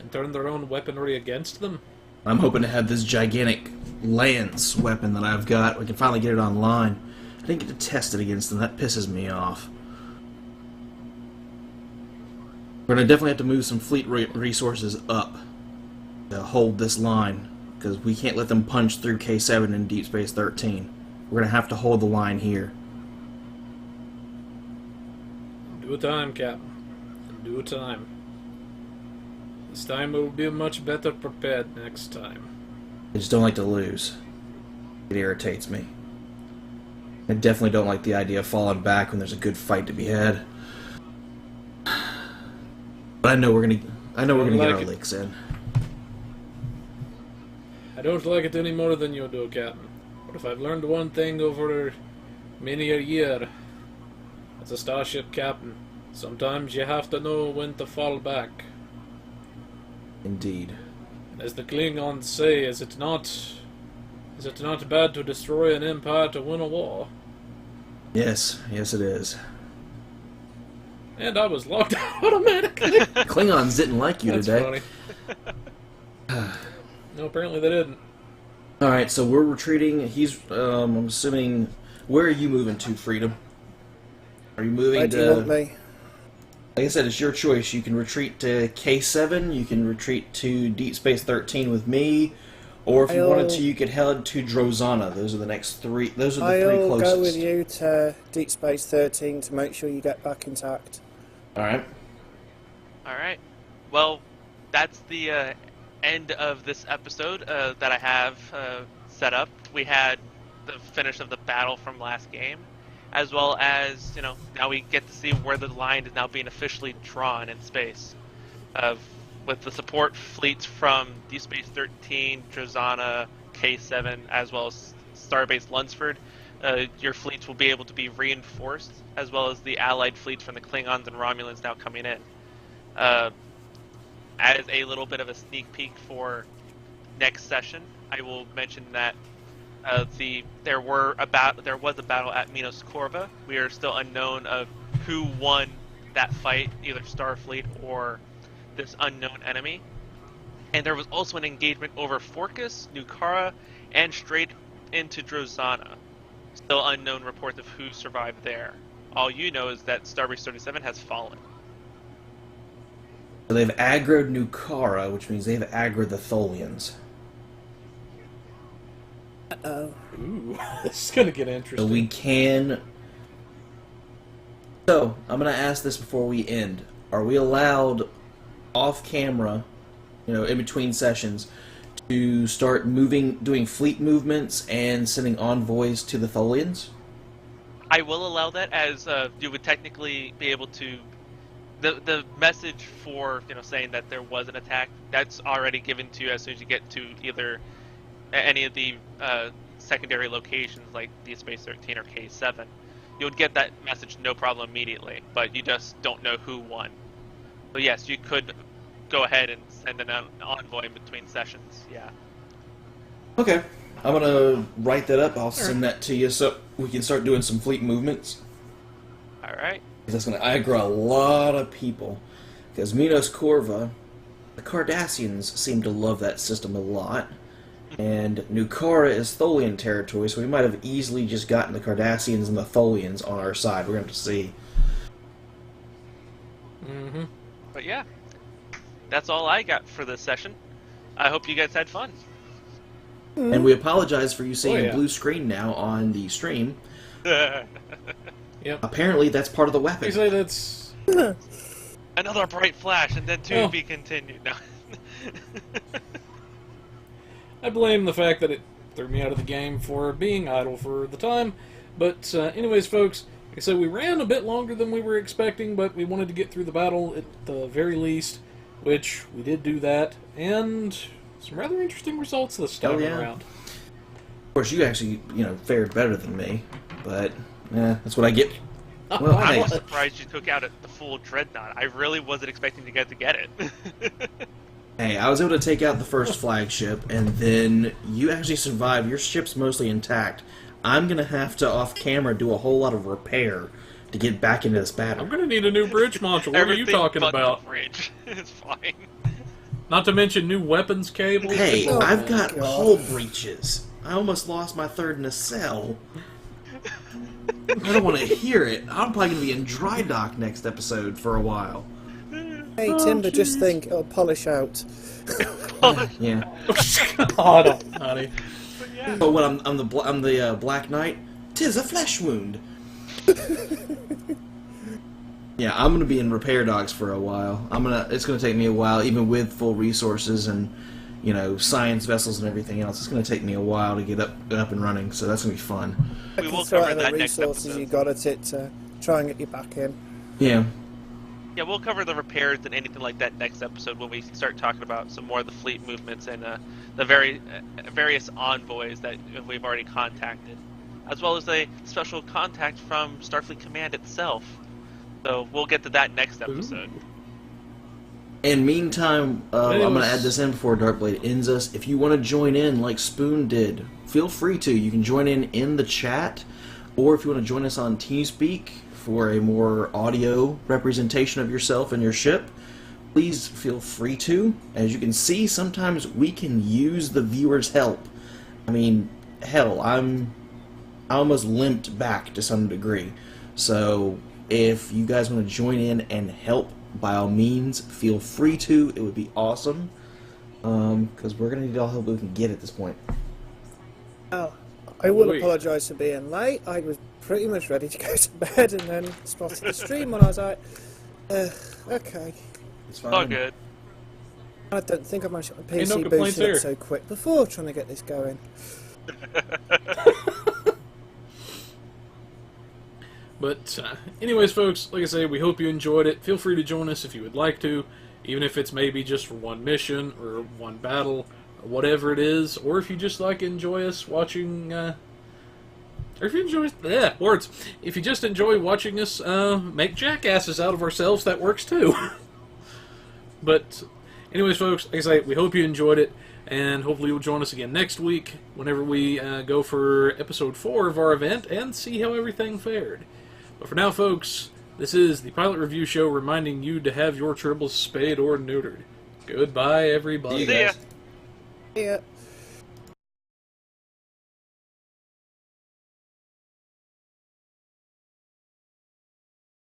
[SPEAKER 1] and turn their own weaponry against them.
[SPEAKER 3] I'm hoping to have this gigantic lance weapon that I've got. We can finally get it online. I didn't get to test it against them. That pisses me off. We're going to definitely have to move some fleet resources up to hold this line, because we can't let them punch through K7 and Deep Space 13. We're going to have to hold the line here.
[SPEAKER 1] In due time, Captain. In due time. This time we'll be much better prepared next time.
[SPEAKER 3] I just don't like to lose. It irritates me. I definitely don't like the idea of falling back when there's a good fight to be had. But I know we're gonna get our licks in.
[SPEAKER 1] I don't like it any more than you do, Captain. But if I've learned one thing over many a year as a starship captain, sometimes you have to know when to fall back.
[SPEAKER 3] Indeed.
[SPEAKER 1] And as the Klingons say, is it not bad to destroy an empire to win a war?
[SPEAKER 3] Yes, yes it is.
[SPEAKER 1] And I was locked out automatically.
[SPEAKER 3] Klingons didn't like you
[SPEAKER 1] That's
[SPEAKER 3] today.
[SPEAKER 1] funny. No, apparently they didn't.
[SPEAKER 3] Alright, so we're retreating. He's, I'm assuming... Where are you moving to, Freedom? Are you moving
[SPEAKER 4] Where
[SPEAKER 3] to...
[SPEAKER 4] do you want me?
[SPEAKER 3] Like I said, it's your choice. You can retreat to K7, you can retreat to Deep Space 13 with me, or if you wanted to, you could head to Drozana. Those are the next 3. Those are the 3
[SPEAKER 4] I'll
[SPEAKER 3] closest.
[SPEAKER 4] go with you to Deep Space 13 to make sure you get back intact.
[SPEAKER 3] Alright.
[SPEAKER 2] Alright. Well, that's the end of this episode that I have set up. We had the finish of the battle from last game, as well as, now we get to see where the line is now being officially drawn in space. With the support fleets from Deep Space 13, Drozana, K7, as well as Starbase Lunsford, your fleets will be able to be reinforced, as well as the allied fleets from the Klingons and Romulans now coming in. As a little bit of a sneak peek for next session, I will mention that there was a battle at Minos Corva. We are still unknown of who won that fight, either Starfleet or this unknown enemy. And there was also an engagement over Forcus, Nukara, and straight into Drozana. Still unknown reports of who survived there. All you know is that Starbase 37 has fallen.
[SPEAKER 3] So they've aggroed Nukara, which means they've aggroed the Tholians.
[SPEAKER 4] Uh-oh.
[SPEAKER 1] Ooh, this is gonna get interesting.
[SPEAKER 3] So we can... So, I'm going to ask this before we end. Are we allowed, off camera, in between sessions, to start doing fleet movements and sending envoys to the Tholians?
[SPEAKER 2] I will allow that, as you would technically be able to... The message for, saying that there was an attack, that's already given to you as soon as you get to either any of the secondary locations like Deep Space 13 or K7. You would get that message no problem immediately, but you just don't know who won. So yes, you could go ahead and send an envoy in between sessions, yeah.
[SPEAKER 3] Okay. I'm going to write that up. I'll send that to you so we can start doing some fleet movements.
[SPEAKER 2] Alright.
[SPEAKER 3] That's going to aggro a lot of people. Because Minos Corva, the Cardassians seem to love that system a lot. And Nukara is Tholian territory, so we might have easily just gotten the Cardassians and the Tholians on our side. We're going to have to see.
[SPEAKER 1] Mm-hmm.
[SPEAKER 2] But yeah, that's all I got for this session. I hope you guys had fun.
[SPEAKER 3] And we apologize for you seeing
[SPEAKER 1] Oh, yeah.
[SPEAKER 3] a blue screen now on the stream.
[SPEAKER 1] Yep.
[SPEAKER 3] Apparently, that's part of the
[SPEAKER 1] I
[SPEAKER 3] weapon.
[SPEAKER 1] say that's...
[SPEAKER 2] Another bright flash, and then to be continued. No.
[SPEAKER 1] I blame the fact that it threw me out of the game for being idle for the time. But anyways, folks, like I said, we ran a bit longer than we were expecting, but we wanted to get through the battle at the very least, which we did do that, and some rather interesting results this time around.
[SPEAKER 3] Of course, you actually, fared better than me, but that's what I get. Well,
[SPEAKER 2] I
[SPEAKER 3] hey,
[SPEAKER 2] was surprised you took out the full Dreadnought. I really wasn't expecting to get it.
[SPEAKER 3] hey, I was able to take out the first flagship, and then you actually survived. Your ship's mostly intact. I'm going to have to, off-camera, do a whole lot of repair to get back into this battle.
[SPEAKER 1] I'm going to need a new bridge module. What are you talking about?
[SPEAKER 2] The bridge. It's fine.
[SPEAKER 1] Not to mention new weapons cables.
[SPEAKER 3] Hey, I've got hull breaches. I almost lost my third nacelle. I don't want to hear it. I'm probably going to be in dry dock next episode for a while.
[SPEAKER 4] Hey, Timber, just think it'll polish out.
[SPEAKER 3] Yeah.
[SPEAKER 1] Oh, no, honey.
[SPEAKER 3] But when I'm the Black Knight, 'tis a flesh wound. Yeah, I'm gonna be in repair docks for a while. It's gonna take me a while, even with full resources and science vessels and everything else. It's gonna take me a while to get up and running. So that's gonna be fun.
[SPEAKER 2] We will cover that next
[SPEAKER 4] resources
[SPEAKER 2] episode.
[SPEAKER 4] you got at it to try and get you back in.
[SPEAKER 3] Yeah.
[SPEAKER 2] Yeah, we'll cover the repairs and anything like that next episode when we start talking about some more of the fleet movements and the various envoys that we've already contacted, as well as a special contact from Starfleet Command itself. So we'll get to that next episode.
[SPEAKER 3] In meantime, I'm going to add this in before Darkblade ends us. If you want to join in like Spoon did, feel free to. You can join in the chat, or if you want to join us on TeamSpeak for a more audio representation of yourself and your ship, please feel free to. As you can see, sometimes we can use the viewer's help. I mean, hell, I almost limped back to some degree. So if you guys want to join in and help, by all means, feel free to. It would be awesome. Because we're going to need all the help we can get at this point.
[SPEAKER 4] Oh, I will apologise for being late. I was pretty much ready to go to bed and then spotted the stream and I was like, okay.
[SPEAKER 3] It's fine.
[SPEAKER 2] All good.
[SPEAKER 4] I don't think I managed to get my
[SPEAKER 1] Hey, no
[SPEAKER 4] PC
[SPEAKER 1] complaints
[SPEAKER 4] boosted
[SPEAKER 1] here.
[SPEAKER 4] up so quick before trying to get this going.
[SPEAKER 1] But anyways, folks, like I say, we hope you enjoyed it. Feel free to join us if you would like to, even if it's maybe just for one mission or one battle or whatever it is, or if you just enjoy us watching, or if you enjoy words, if you just enjoy watching us make jackasses out of ourselves, that works too. But anyways, folks, like I say, we hope you enjoyed it, and hopefully you'll join us again next week whenever we go for episode 4 of our event and see how everything fared. But for now, folks, this is the Pilot Review Show reminding you to have your tribbles spayed or neutered. Goodbye, everybody.
[SPEAKER 2] See ya.
[SPEAKER 4] Yeah.